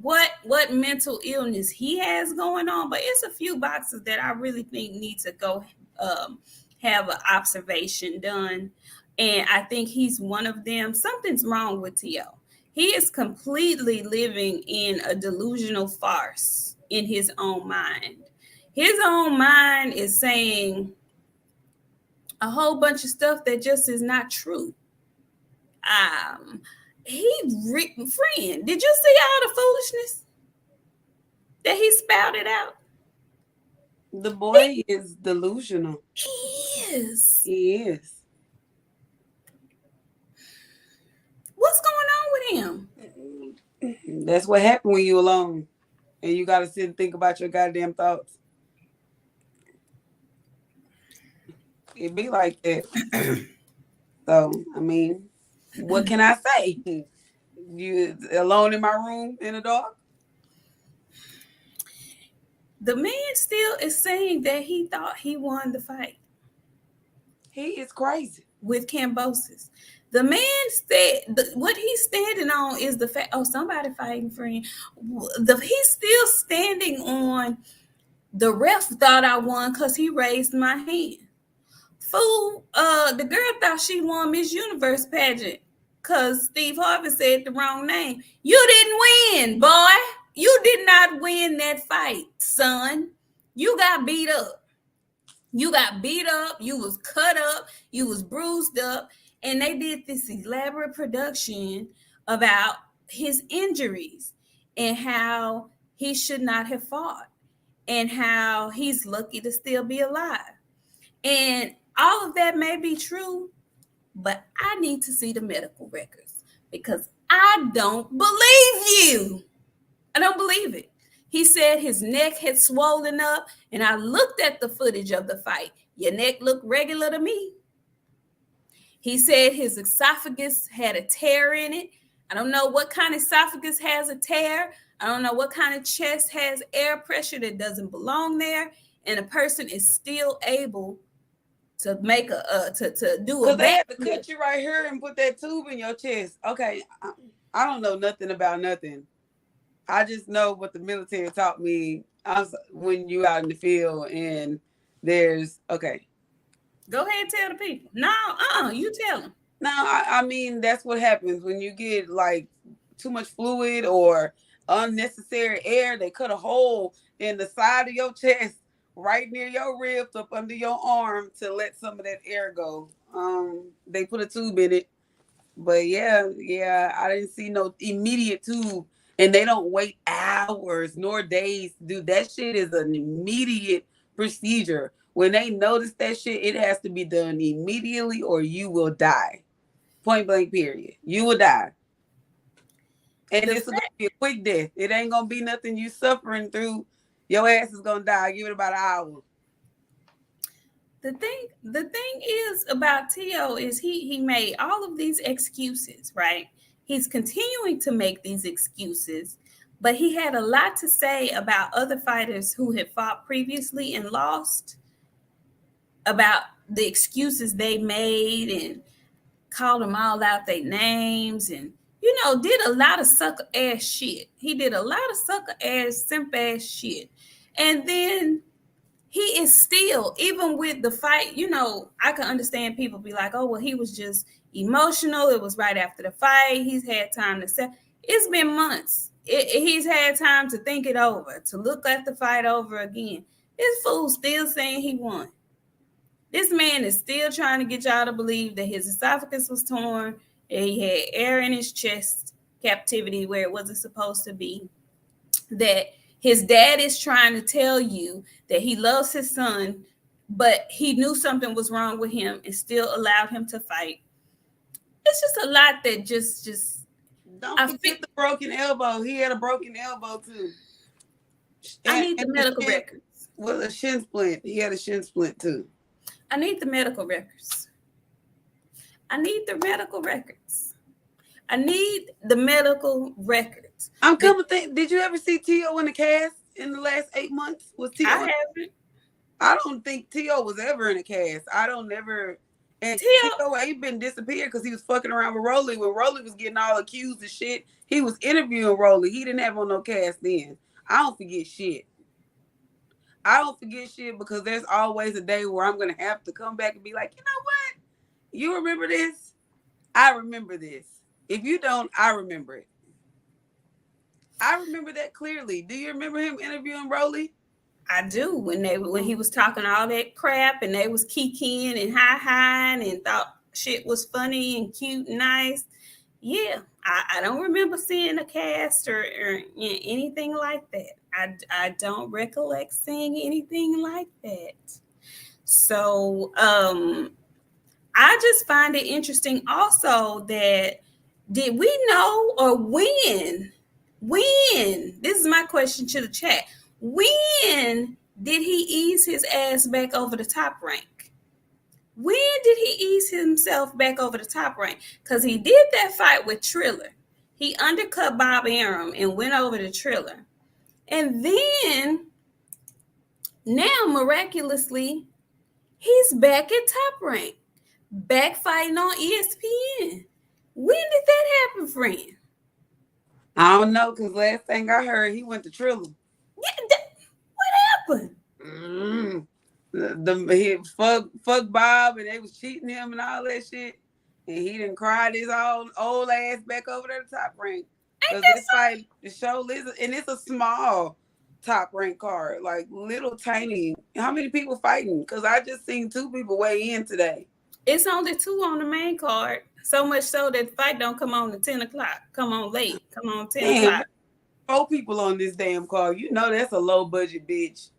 what mental illness he has going on, but it's a few boxers that I really think need to go have an observation done. And I think he's one of them. Something's wrong with T.O. He is completely living in a delusional farce in his own mind. His own mind is saying a whole bunch of stuff that just is not true. Friend, did you see all the foolishness that he spouted out? The boy is delusional. He is. He is. What's going on with him? That's what happened when you're alone and you got to sit and think about your goddamn thoughts. It be like that. So, I mean, what can I say? You alone in my room in the dark? The man still is saying that he thought he won the fight. He is crazy. With Kambosos. The man said what he's standing on is the fact, somebody fighting for him. He's still standing on the ref thought I won because he raised my hand. Fool, the girl thought she won Miss Universe pageant because Steve Harvey said the wrong name. You didn't win, boy. You did not win that fight, son. You got beat up. You got beat up. You was cut up. You was bruised up. And they did this elaborate production about his injuries and how he should not have fought and how he's lucky to still be alive. And all of that may be true, but I need to see the medical records because I don't believe you. I don't believe it. He said his neck had swollen up, and I looked at the footage of the fight. Your neck looked regular to me. He said his esophagus had a tear in it. I don't know what kind of esophagus has a tear. I don't know what kind of chest has air pressure that doesn't belong there. And a person is still able to make to do a. Because they had to cut you right here and put that tube in your chest. Okay, I don't know nothing about nothing. I just know what the military taught me when you out in the field and there's okay. Go ahead and tell the people. No, you tell them. No, I mean that's what happens when you get like too much fluid or unnecessary air. They cut a hole in the side of your chest, right near your ribs, up under your arm to let some of that air go. They put a tube in it, but yeah, I didn't see no immediate tube, and they don't wait hours nor days to do that. Shit is an immediate procedure. When they notice that shit, it has to be done immediately, or you will die. Point blank, period. You will die. And The this is gonna fact, be a quick death. It ain't gonna be nothing you suffering through. Your ass is gonna die. Give it about an hour. the thing is about Tio is he made all of these excuses, right? He's continuing to make these excuses, but he had a lot to say about other fighters who had fought previously and lost, about the excuses they made, and called them all out their names, and did a lot of sucker ass shit. He did a lot of sucker ass, simp ass shit. And then he is still, even with the fight, I can understand people be like, oh, well, he was just emotional. It was right after the fight. He's had time to say, it's been months. He's had time to think it over, to look at the fight over again. This fool still saying he won. This man is still trying to get y'all to believe that his esophagus was torn, that he had air in his chest captivity where it wasn't supposed to be, that his dad is trying to tell you that he loves his son, but he knew something was wrong with him and still allowed him to fight. It's just a lot that just Don't forget the broken elbow. He had a broken elbow too. I need the medical records. Well, a shin splint. He had a shin splint too. I need the medical records. I need the medical records. I need the medical records. I'm coming. Did you ever see Tio in the cast in the last 8 months? Was Tio? I haven't. I don't think Tio was ever in a cast. I don't never. And Tio ain't been disappeared because he was fucking around with Rolly. When Rolly was getting all accused of shit, he was interviewing Rolly. He didn't have on no cast then. I don't forget shit. I don't forget shit because there's always a day where I'm going to have to come back and be like, you know what? You remember this? I remember this. If you don't, I remember it. I remember that clearly. Do you remember him interviewing Rolly? I do. When he was talking all that crap and they was kikiing and hi-hiing and thought shit was funny and cute and nice. Yeah, I don't remember seeing a cast or anything like that. I don't recollect seeing anything like that. So I just find it interesting also that did we know or when, this is my question to the chat, when did he ease his ass back over the top rank? When did he ease himself back over the top rank? Because he did that fight with Triller. He undercut Bob Arum and went over to Triller. And then, now miraculously, he's back at top rank. Back fighting on ESPN. When did that happen, friend? I don't know, because last thing I heard, he went to Triller. Yeah, what happened? He fuck Bob and they was cheating him and all that shit. And he done cried his old ass back over there to top rank. Because this fight, the show is, and it's a small top rank card, like little tiny. How many people fighting? Because I just seen 2 people weigh in today. It's only 2 on the main card. So much so that the fight don't come on at 10 o'clock. Come on late. Come on 10 o'clock. 4 people on this damn card. You know that's a low budget bitch.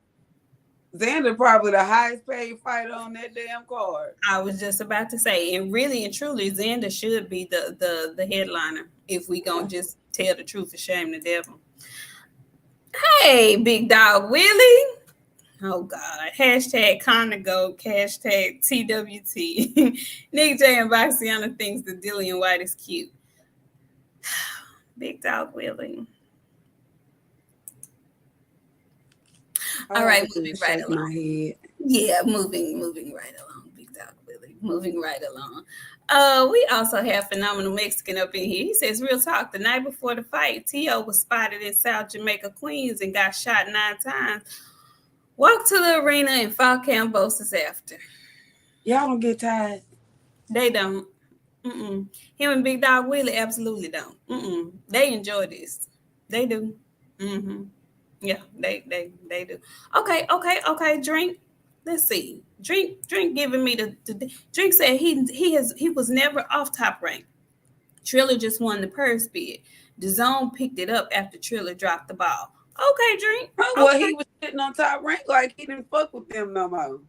Xander probably the highest paid fighter on that damn card. I was just about to say, and really and truly, Xander should be the headliner if we gonna just tell the truth and shame the devil. Hey, big dog Willie. Oh God. Hashtag Conago, hashtag TWT. Nik J and BOXIANA thinks that Dillian White is cute. Big dog Willie. All right, moving right along. Yeah, moving right along. Big dog Willie. Moving right along. We also have Phenomenal Mexican up in here. He says, real talk, the night before the fight, T.O. was spotted in South Jamaica, Queens, and got shot 9 times. Walked to the arena and fought Cambosis after. Y'all don't get tired. They don't. Mm-mm. Him and Big Dog Willie absolutely don't. Mm-mm. They enjoy this. They do. Mm-hmm. Yeah, they do. Okay. Drink. Let's see. Drink giving me the Drink said he was never off Top Rank. Triller just won the purse bid. The Zone picked it up after Triller dropped the ball. Okay, Drink. Well, Okay. he was sitting on Top Rank like he didn't fuck with them no more.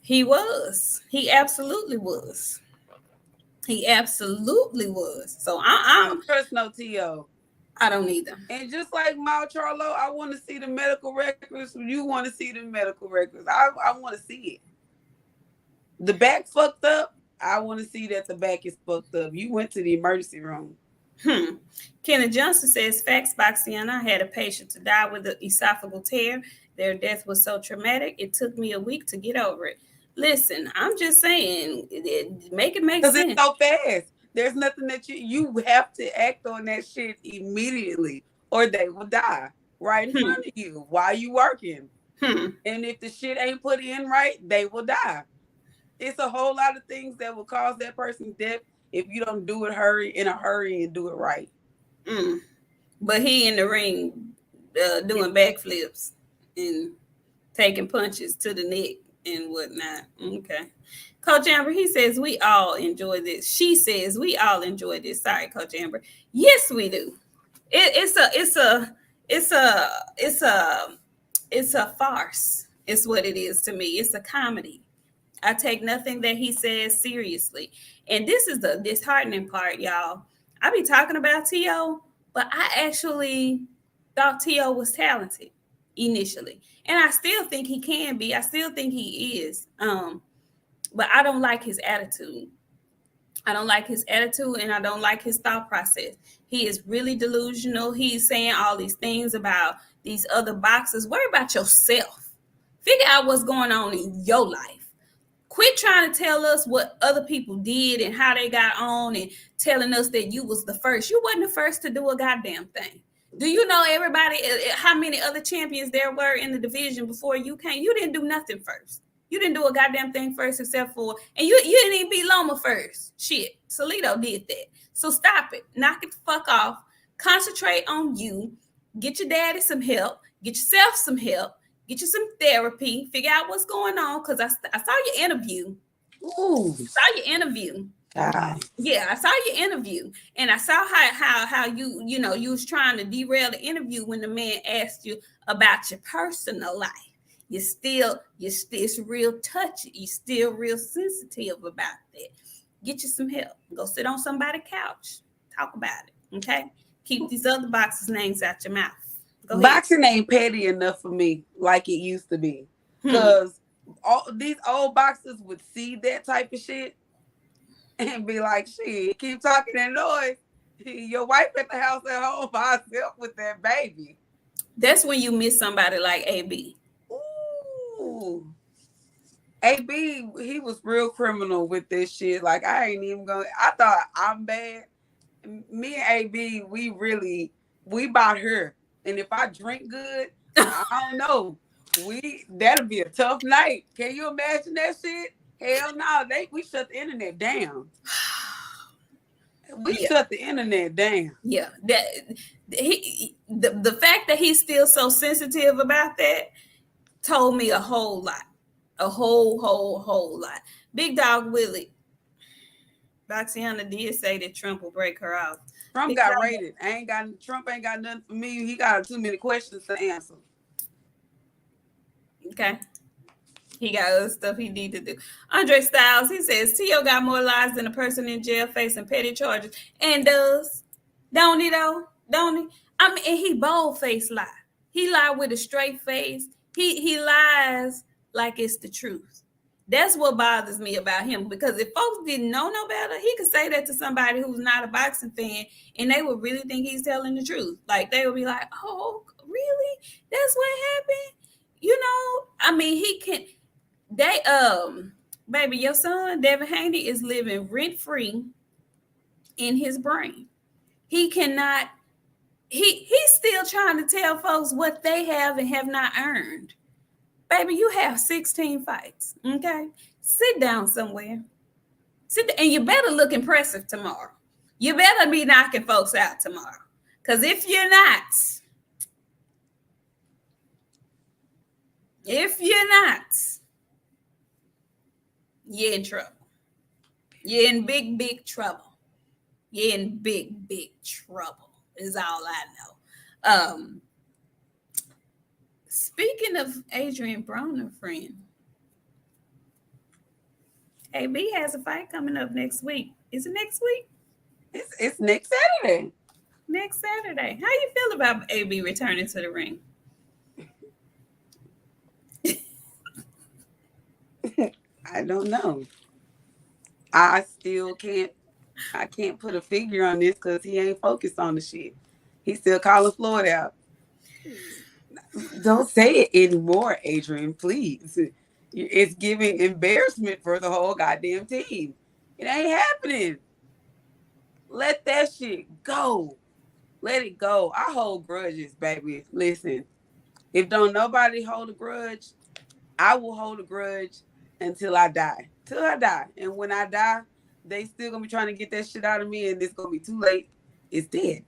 He was. He absolutely was. He absolutely was. So I don't trust no T.O. I don't either. And just like Mal Charlo, I want to see the medical records. You want to see the medical records. I want to see it. The back fucked up. I want to see that the back is fucked up. You went to the emergency room. Kenneth Johnson says, facts, BOXIANA. I had a patient to die with an esophageal tear. Their death was so traumatic, it took me a week to get over it. Listen, I'm just saying, make it make sense. Because it's so fast. There's nothing that you have to act on that shit immediately or they will die right in front of you while you working. And if the shit ain't put in right, they will die. It's a whole lot of things that will cause that person's death if you don't do it in a hurry and do it right. But he in the ring doing backflips and taking punches to the neck and whatnot. Okay. Coach Amber, he says we all enjoy this. She says we all enjoy this. Sorry, Coach Amber. Yes, we do. It's a farce. It's what it is to me. It's a comedy. I take nothing that he says seriously. And this is the disheartening part, y'all. I be talking about T.O., but I actually thought T.O. was talented initially. And I still think he can be. I still think he is. But I don't like his attitude. I don't like his attitude and I don't like his thought process. He is really delusional. He's saying all these things about these other boxers. Worry about yourself. Figure out what's going on in your life. Quit trying to tell us what other people did and how they got on and telling us that you was the first. You wasn't the first to do a goddamn thing. Do you know everybody, how many other champions there were in the division before you came? You didn't do nothing first. You didn't do a goddamn thing first except for, and you didn't even beat Loma first. Shit, Solito did that. So stop it. Knock it the fuck off. Concentrate on you. Get your daddy some help. Get yourself some help. Get you some therapy. Figure out what's going on. Because I saw your interview. Ooh. I saw your interview. Yeah, I saw your interview. And I saw how you was trying to derail the interview when the man asked you about your personal life. It's real touchy. You're still real sensitive about that. Get you some help. Go sit on somebody's couch. Talk about it. Okay? Keep these other boxers' names out your mouth. Boxing ain't petty enough for me like it used to be. Because all these old boxers would see that type of shit and be like, shit, keep talking that noise. Your wife at the house at home by herself with that baby. That's when you miss somebody like AB. Ooh. AB, he was real criminal with this shit. Like, I ain't even going. I thought I'm bad. Me and AB, we bought her. And if I drink good, I don't know. That'll be a tough night. Can you imagine that shit? Hell no, we shut the internet down. Shut the internet down. Yeah, the fact that he's still so sensitive about that told me a whole lot, a whole lot. Big Dog Willie, BOXIANA did say that Trump will break her off. Trump got raided. Trump ain't got nothing for me. He got too many questions to answer. Okay. He got other stuff he need to do. Andre Styles, he says, T.O. got more lies than a person in jail facing petty charges. And does. Don't he though? Don't he? I mean, and he bold-faced lie. He lied with a straight face. He lies like it's the truth. That's what bothers me about him, because if folks didn't know no better, he could say that to somebody who's not a boxing fan and they would really think he's telling the truth. Like, they would be like, oh, really? That's what happened? You know, I mean, he can, Baby, your son, Devin Haney, is living rent-free in his brain. He cannot, he's still trying to tell folks what they have and have not earned. Baby, you have 16 fights. Okay. Sit down somewhere. And you better look impressive tomorrow. You better be knocking folks out tomorrow. Because if you're not, you're in trouble. You're in big, big trouble. You're in big, big trouble, is all I know. Speaking of Adrian Broner, friend, AB has a fight coming up next week. Is it next week? It's next Saturday. Next Saturday. How you feel about AB returning to the ring? I don't know. I still can't. I can't put a figure on this because he ain't focused on the shit. He's still calling Floyd out. Don't say it anymore, Adrian, please. It's giving embarrassment for the whole goddamn team. It ain't happening. Let that shit go. Let it go. I hold grudges, baby. Listen, if don't nobody hold a grudge, I will hold a grudge until I die. Till I die. And when I die, they still gonna be trying to get that shit out of me, and it's gonna be too late. It's dead.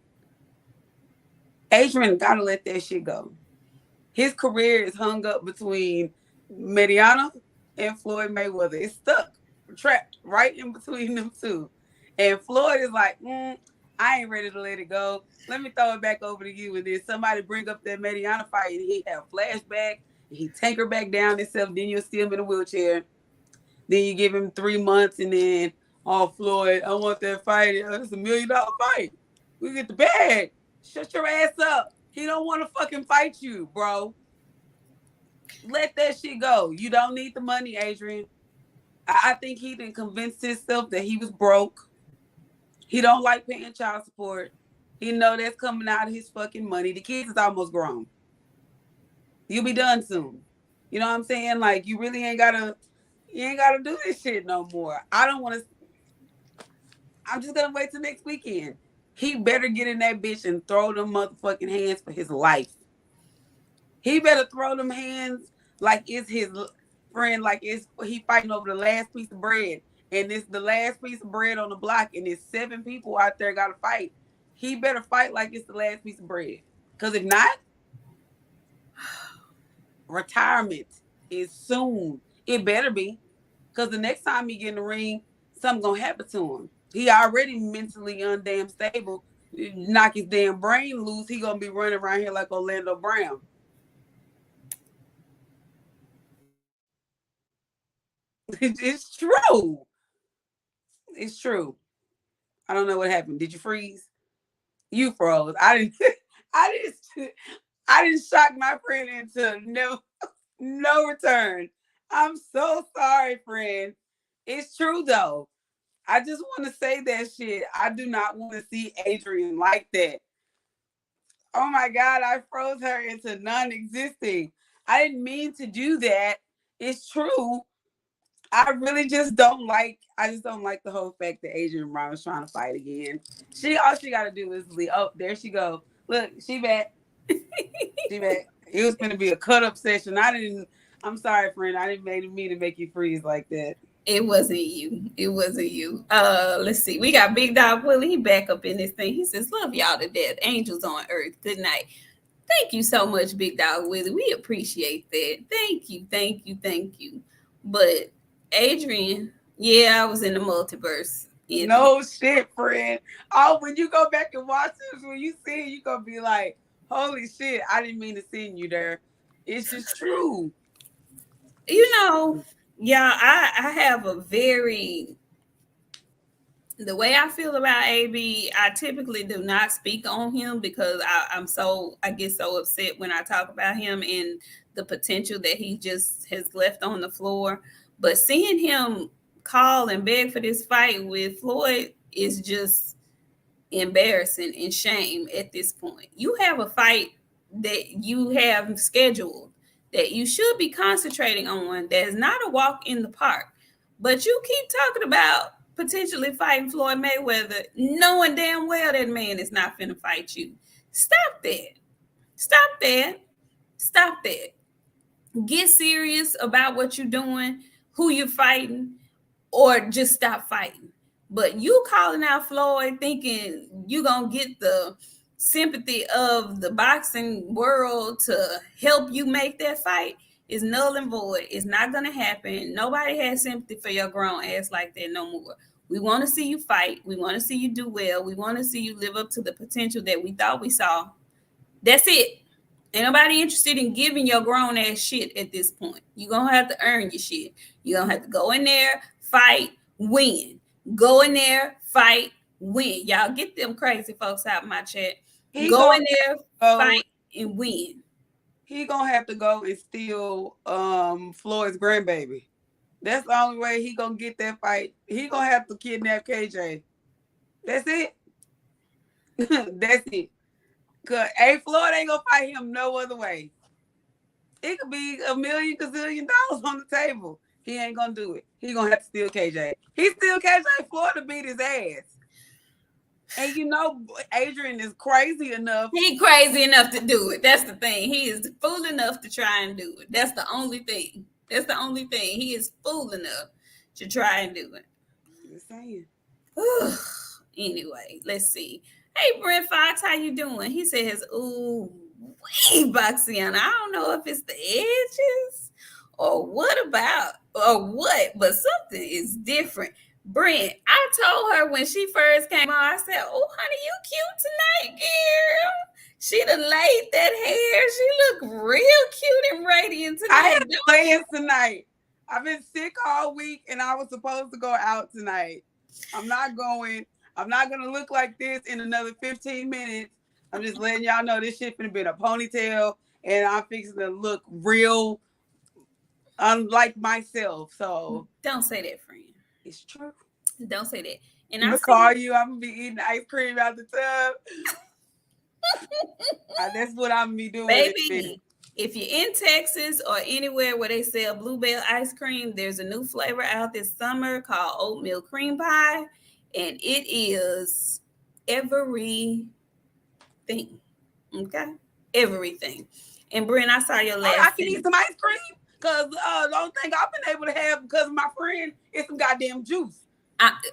Adrian gotta let that shit go. His career is hung up between Mariana and Floyd Mayweather. It's stuck, trapped right in between them two. And Floyd is like, I ain't ready to let it go. Let me throw it back over to you. And then somebody bring up that Mariana fight, and he have a flashback, and he take her back down himself. Then you'll see him in a wheelchair. Then you give him 3 months, and then, oh, Floyd, I want that fight. It's $1 million fight. We get the bag. Shut your ass up. He don't want to fucking fight you, bro. Let that shit go. You don't need the money, Adrian. I think he done convinced himself that he was broke. He don't like paying child support. He know that's coming out of his fucking money. The kids is almost grown. You'll be done soon. You know what I'm saying? Like, you really ain't gotta do this shit no more. I don't want to. I'm just gonna wait till next weekend. He better get in that bitch and throw them motherfucking hands for his life. He better throw them hands like it's his friend, like it's he fighting over the last piece of bread. And it's the last piece of bread on the block, and there's 7 people out there got to fight. He better fight like it's the last piece of bread. Because if not, retirement is soon. It better be. Because the next time he get in the ring, something going to happen to him. He already mentally undamn stable. Knock his damn brain loose, he going to be running around here like Orlando Brown. It's true. It's true. I don't know what happened. Did you freeze? You froze. I didn't shock my friend into no return. I'm so sorry, friend. It's true though. I just want to say that shit. I do not want to see Adrian like that. Oh my God, I froze her into non-existing. I didn't mean to do that. It's true. I really just don't like. I just don't like the whole fact that Adrian Brown is trying to fight again. All she got to do is leave. Oh, there she go. Look, she back. She back. It was going to be a cut-up session. I'm sorry, friend. I didn't mean to make you freeze like that. It wasn't you. It wasn't you. Let's see. We got Big Dog Willie. He back up in this thing. He says, love y'all to death. Angels on earth. Good night. Thank you so much, Big Dog Willie. We appreciate that. Thank you. Thank you. Thank you. But Adrian, yeah, I was in the multiverse. No shit, friend. Oh, when you go back and watch this, when you see it, you're going to be like, holy shit, I didn't mean to send you there. It's just true. You know, yeah, I have a very, the way I feel about AB, I typically do not speak on him because I get so upset when I talk about him and the potential that he just has left on the floor. But seeing him call and beg for this fight with Floyd is just embarrassing and shame at this point. You have a fight that you have scheduled that you should be concentrating on that is not a walk in the park. But you keep talking about potentially fighting Floyd Mayweather, knowing damn well that man is not finna fight you. Stop that. Stop that. Stop that. Get serious about what you're doing, who you're fighting, or just stop fighting. But you calling out Floyd thinking you gonna get the sympathy of the boxing world to help you make that fight is null and void. It's not gonna happen. Nobody has sympathy for your grown ass like that no more. We want to see you fight. We want to see you do well. We want to see you live up to the potential that we thought we saw. That's it. Ain't nobody interested in giving your grown ass shit at this point. You're going to have to earn your shit. You're going to have to go in there, fight, win. Go in there, fight, win. Y'all get them crazy folks out of my chat. Go in there, fight, and win. He going to have to go and steal Floyd's grandbaby. That's the only way he going to get that fight. He going to have to kidnap KJ. That's it. That's it. Because Floyd ain't going to fight him no other way. It could be $1 million gazillion on the table. He ain't going to do it. He going to have to steal KJ. He steal KJ, Floyd to beat his ass. And you know, Adrian is crazy enough. He crazy enough to do it. That's the thing. He is fool enough to try and do it. That's the only thing. That's the only thing. He is fool enough to try and do it. Just saying. Anyway, let's see. Hey, Brent Fox, how you doing? He says, ooh, wee, BOXIANA. I don't know if it's the edges or what, but something is different. Brent, I told her when she first came on, I said, oh, honey, you cute tonight, girl. She done laid that hair. She look real cute and radiant tonight. I had plans tonight. I've been sick all week, and I was supposed to go out tonight. I'm not going. I'm not going to look like this in another 15 minutes. I'm just letting y'all know this shit finna be a ponytail, and I'm fixing to look real unlike myself. So don't say that, friend. It's true. Don't say that. And I'm going to call you. I'm going to be eating ice cream out the tub. That's what I'm going to be doing. Baby, if you're in Texas or anywhere where they sell Bluebell ice cream, there's a new flavor out this summer called oatmeal cream pie. And it is everything. Okay? Everything. And Brent, I saw your last. I can eat some ice cream because the only thing I've been able to have because of my friend is some goddamn juice.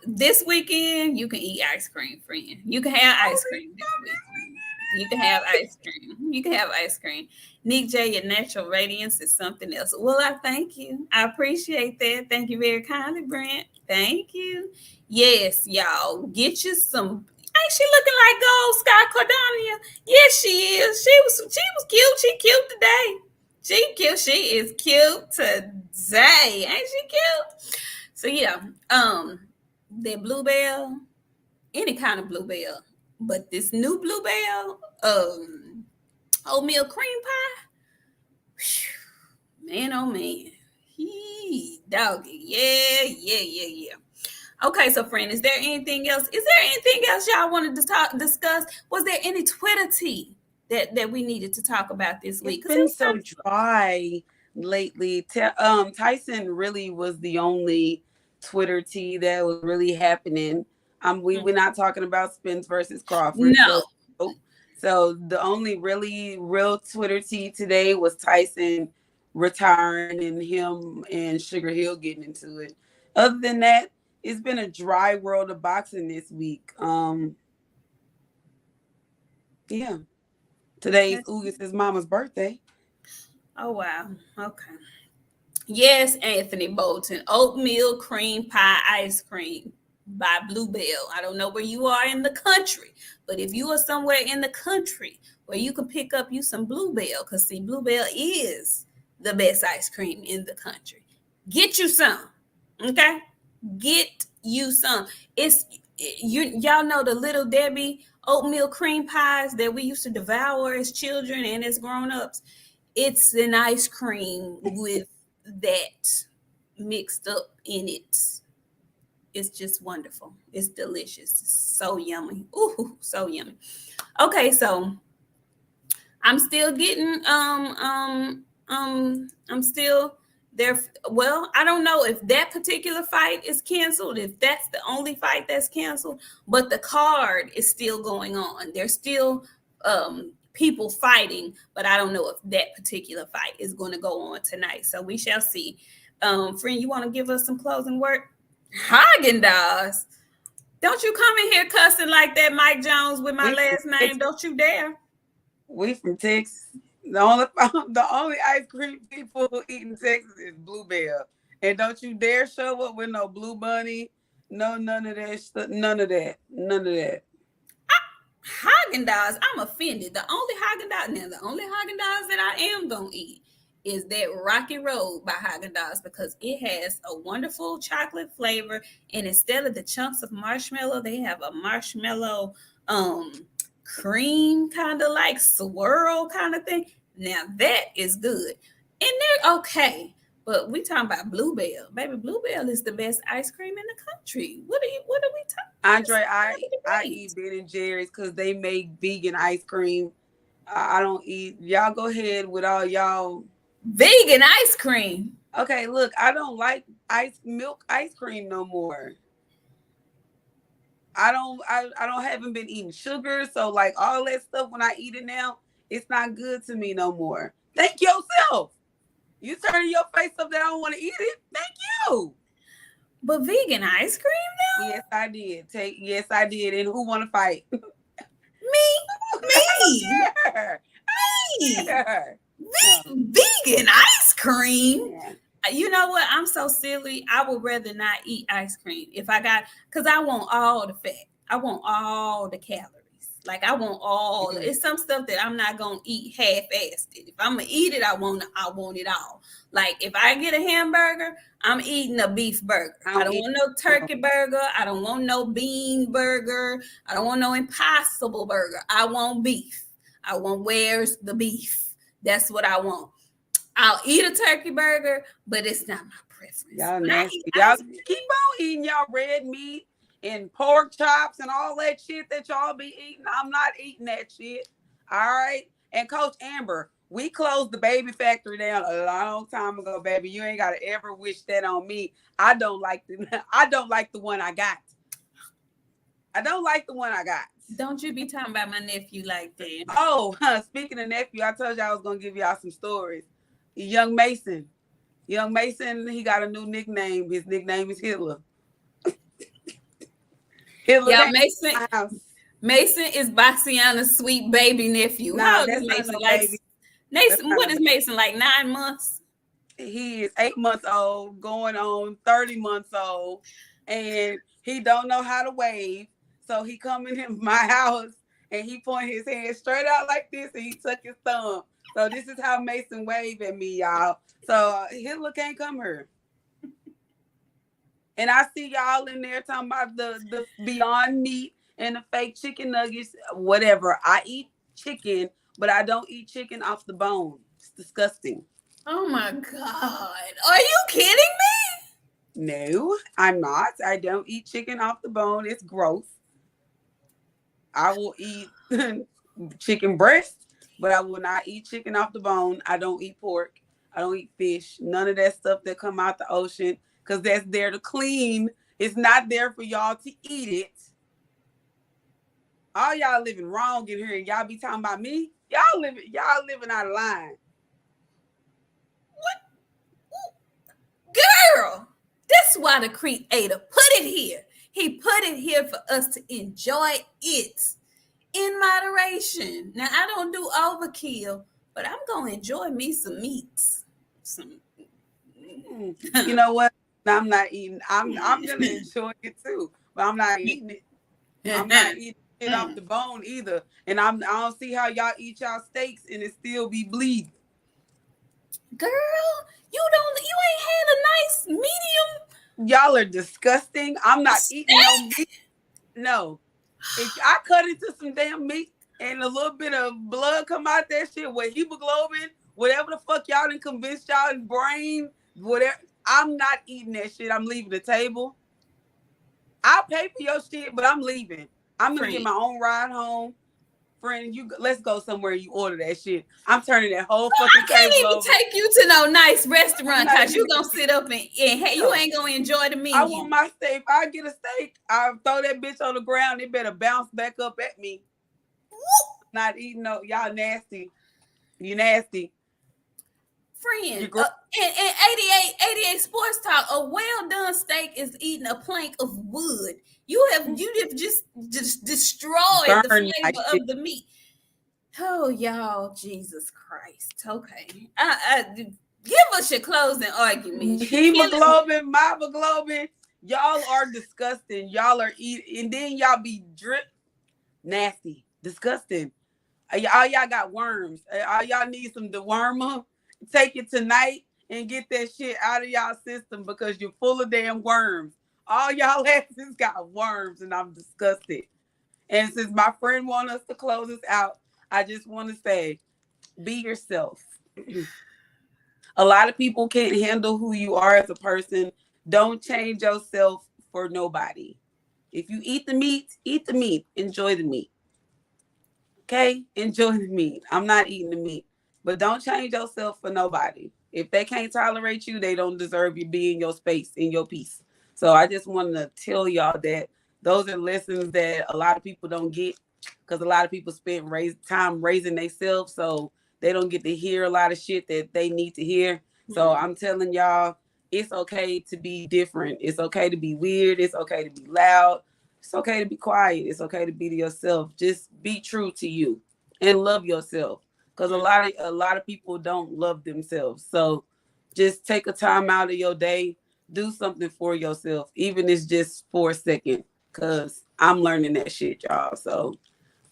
This weekend, you can eat ice cream, friend. You can have ice cream this weekend. You can have ice cream. You can have ice cream. Nik J, your natural radiance is something else. Well, I thank you. I appreciate that. Thank you very kindly, Brent. Thank you. Yes, y'all. Get you some. Ain't she looking like gold Scott Cordonia? Yes, she is. She was cute. She cute today. She cute. She is cute today. Ain't she cute? So yeah, that Bluebell, any kind of Bluebell, but this new Bluebell, oatmeal cream pie, whew, man, oh man, doggy, yeah. Okay, so friend, is there anything else? Is there anything else y'all wanted to discuss? Was there any Twitter tea that we needed to talk about this week? It's been so dry lately. Tyson really was the only Twitter tea that was really happening. We're not talking about Spence versus Crawford. No. So the only really real Twitter tea today was Tyson retiring and him and Sugar Hill getting into it. Other than that, it's been a dry world of boxing this week. Yeah. Today's Ugas' mama's birthday. Oh, wow. Okay. Yes, Anthony Bolton. Oatmeal cream pie ice cream by Bluebell. I don't know where you are in the country, but if you are somewhere in the country where you can pick up you some Bluebell, because see, Bluebell is the best ice cream in the country. Get you some. Okay? Get you some. Y'all know the Little Debbie oatmeal cream pies that we used to devour as children and as grown-ups. It's an ice cream with that mixed up in it. It's just wonderful. It's delicious. It's so yummy. Ooh, so yummy. Okay, so I'm still getting I'm still Well, I don't know if that particular fight is canceled, if that's the only fight that's canceled, but the card is still going on. There's still people fighting, but I don't know if that particular fight is going to go on tonight. So we shall see. Friend, you want to give us some closing word? Haagen-Dazs. Don't you come in here cussing like that, Mike Jones, with my last name. Don't you dare. We from Texas. The only ice cream people who eat in Texas is Bluebell. And don't you dare show up with no Blue Bunny. No, none of that. None of that. None of that. Haagen-Dazs, I'm offended. The only Haagen-Dazs that I am gonna eat is that Rocky Road by Haagen-Dazs because it has a wonderful chocolate flavor, and instead of the chunks of marshmallow, they have a marshmallow cream kind of like swirl kind of thing. Now that is good, and they're okay. But we talking about Bluebell, baby. Bluebell is the best ice cream in the country. What are we talking? Andre, I eat Ben and Jerry's because they make vegan ice cream. I don't eat. Y'all go ahead with all y'all vegan ice cream. Okay, look, I don't like milk ice cream no more. I haven't been eating sugar, so like all that stuff when I eat it now, it's not good to me no more. Thank yourself. You turning your face up that I don't want to eat it. Thank you. But vegan ice cream now? Yes, I did. Yes, I did. And who want to fight? Me. Vegan ice cream? Yeah. You know what? I'm so silly. I would rather not eat ice cream because I want all the fat. I want all the calories. Like I want all. It's some stuff that I'm not gonna eat half-assed. If I'm gonna eat it, I want it all. Like if I get a hamburger, I'm eating a beef burger. I don't want no turkey burger. I don't want no bean burger. I don't want no Impossible burger. I want beef. I want where's the beef? That's what I want. I'll eat a turkey burger, but it's not my preference. Y'all nasty. Y'all keep on eating y'all red meat and pork chops and all that shit that y'all be eating. I'm not eating that shit. All right. And Coach Amber, we closed the baby factory down a long time ago, baby. You ain't gotta ever wish that on me. I don't like the one I got. I don't like the one I got. Don't you be talking about my nephew like that. Oh, speaking of nephew, I told you I was gonna give y'all some stories. Young Mason, he got a new nickname. His nickname is Hitler. Yeah, Mason is BOXIANA's sweet baby nephew. How old is Mason? What is Mason, like 9 months? He is 8 months old, going on 30 months old, and he don't know how to wave. So he come in my house and he point his hand straight out like this, and he tuck his thumb. So this is how Mason wave at me, y'all. So Hitler can't come here. And I see y'all in there talking about the Beyond Meat and the fake chicken nuggets, whatever. I eat chicken, but I don't eat chicken off the bone. It's disgusting. Oh my God. Are you kidding me? No, I'm not. I don't eat chicken off the bone. It's gross. I will eat chicken breast, but I will not eat chicken off the bone. I don't eat pork. I don't eat fish. None of that stuff that come out the ocean, because that's there to clean. It's not there for y'all to eat it. All y'all living wrong in here, and y'all be talking about me. Y'all living out of line. What? Girl, that's why the creator put it here. He put it here for us to enjoy it in moderation. Now, I don't do overkill, but I'm going to enjoy me some meats. You know what? I'm not eating. I'm going to enjoy it too, but I'm not eating it. I'm not eating it off the bone either. And I don't see how y'all eat y'all steaks and it still be bleeding. Girl, you ain't had a nice medium. Y'all are disgusting. I'm not eating no meat. No. If I cut into some damn meat and a little bit of blood come out that shit with hemoglobin, whatever the fuck y'all done convinced y'all in brain, whatever, I'm not eating that shit. I'm leaving the table. I'll pay for your shit, but I'm leaving. I'm going to get my own ride home. friend, let's go somewhere. You order that shit. I'm turning that whole I fucking can't table even over. take you to no nice I'm restaurant not because you even. gonna sit up and hey, you ain't gonna enjoy the I menu. want my steak. If I get a steak, I throw that bitch on the ground. It better bounce back up at me. Not eating no. Y'all nasty. You nasty. Friend, You gross. in 88 Sports Talk, a well done steak is eating a plank of wood. You have just destroyed the Burn my flavor shit. of the meat. Oh, y'all, Jesus Christ. Okay. Give us your closing arguments. You killing me. Hemoglobin, myoglobin. Y'all are disgusting. Y'all are eating, and then y'all be drip nasty, disgusting. All y'all got worms. All y'all need some dewormer. Take it tonight and get that shit out of y'all system because you're full of damn worms. All y'all asses got worms, and I'm disgusted. And since my friend wants us to close us out, I just want to say, be yourself. A lot of people can't handle who you are as a person. Don't change yourself for nobody. If you eat the meat, eat the meat. Enjoy the meat. Okay? Enjoy the meat. I'm not eating the meat. But don't change yourself for nobody. If they can't tolerate you, they don't deserve you being in your space, in your peace. So I just wanted to tell y'all that those are lessons that a lot of people don't get because a lot of people spend time raising themselves. So they don't get to hear a lot of shit that they need to hear. So I'm telling y'all, it's okay to be different. It's okay to be weird. It's okay to be loud. It's okay to be quiet. It's okay to be to yourself. Just be true to you and love yourself. Because a lot of people don't love themselves. So just take a time out of your day. Do something for yourself, even if it's just for a second. Because I'm learning that shit, y'all. So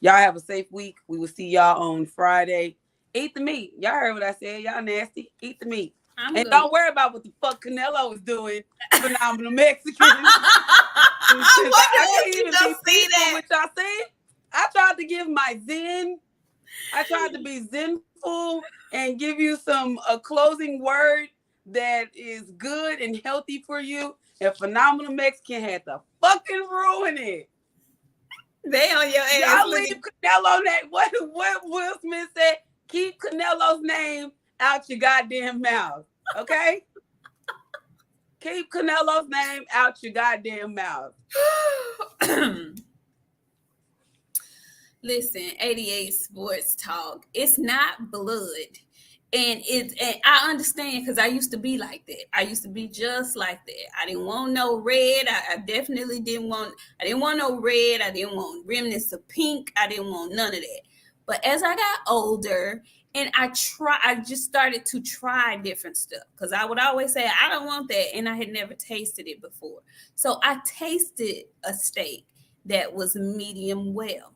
y'all have a safe week. We will see y'all on Friday. Eat the meat. Y'all heard what I said. Y'all nasty. Eat the meat. And don't worry about what the fuck Canelo is doing. Phenomenal Mexicans. I can't even be peaceful with y'all. See, I tried to give my zen. I tried to be zenful and give you a closing word that is good and healthy for you. And Phenomenal Mexican had to fucking ruin it. They on your ass. Y'all leave Canelo that. What Will Smith said? Keep Canelo's name out your goddamn mouth. Okay? Keep Canelo's name out your goddamn mouth. Listen, 88 Sports Talk. It's not blood. And I understand because I used to be like that. I used to be just like that. I didn't want no red. I definitely didn't want. I didn't want no red. I didn't want remnants of pink. I didn't want none of that. But as I got older, and I just started to try different stuff because I would always say I don't want that, and I had never tasted it before. So I tasted a steak that was medium well,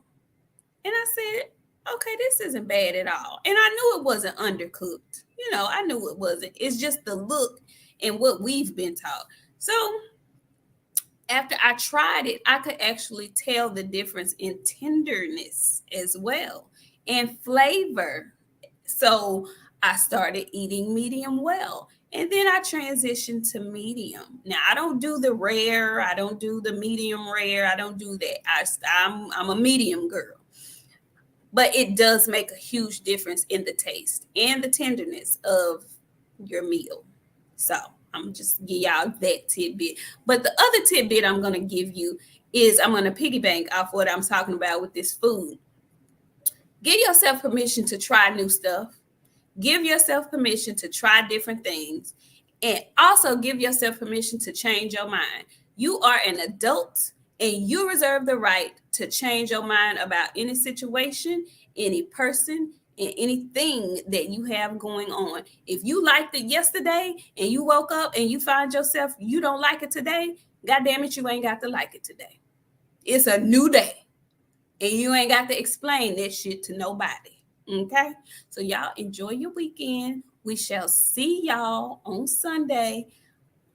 and I said, okay, this isn't bad at all. And I knew it wasn't undercooked. I knew it wasn't. It's just the look and what we've been taught. So after I tried it, I could actually tell the difference in tenderness as well and flavor. So I started eating medium well. And then I transitioned to medium. Now I don't do the rare. I don't do the medium rare. I don't do that. I'm a medium girl. But it does make a huge difference in the taste and the tenderness of your meal. So I'm just give y'all that tidbit. But the other tidbit I'm going to give you is I'm going to piggyback off what I'm talking about with this food. Give yourself permission to try new stuff. Give yourself permission to try different things. And also give yourself permission to change your mind. You are an adult and you reserve the right to change your mind about any situation, any person, and anything that you have going on. If you liked it yesterday and you woke up and you find yourself you don't like it today, God damn it, you ain't got to like it today. It's a new day. And you ain't got to explain that shit to nobody. Okay? So y'all enjoy your weekend. We shall see y'all on Sunday.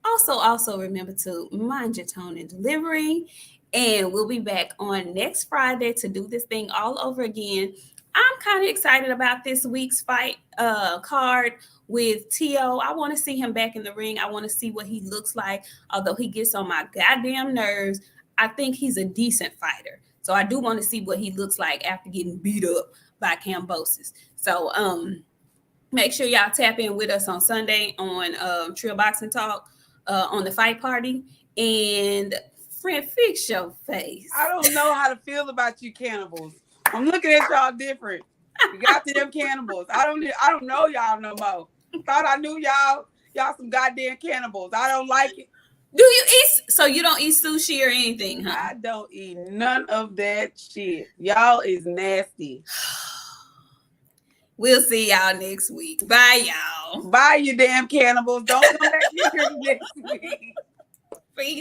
Also remember to mind your tone and delivery. And we'll be back on next Friday to do this thing all over again. I'm kind of excited about this week's fight card with T.O. I want to see him back in the ring. I want to see what he looks like. Although he gets on my goddamn nerves, I think he's a decent fighter. So I do want to see what he looks like after getting beat up by Kambosos. So make sure y'all tap in with us on Sunday on Trill Boxing Talk on the Fight Party. And friend, fix your face. I don't know how to feel about you cannibals. I'm looking at y'all different. You got to them cannibals. I don't know y'all no more. Thought I knew y'all. Y'all some goddamn cannibals. I don't like it. Do you eat? So you don't eat sushi or anything, huh? I don't eat none of that shit. Y'all is nasty. We'll see y'all next week. Bye, y'all. Bye, you damn cannibals. Don't come back here next week.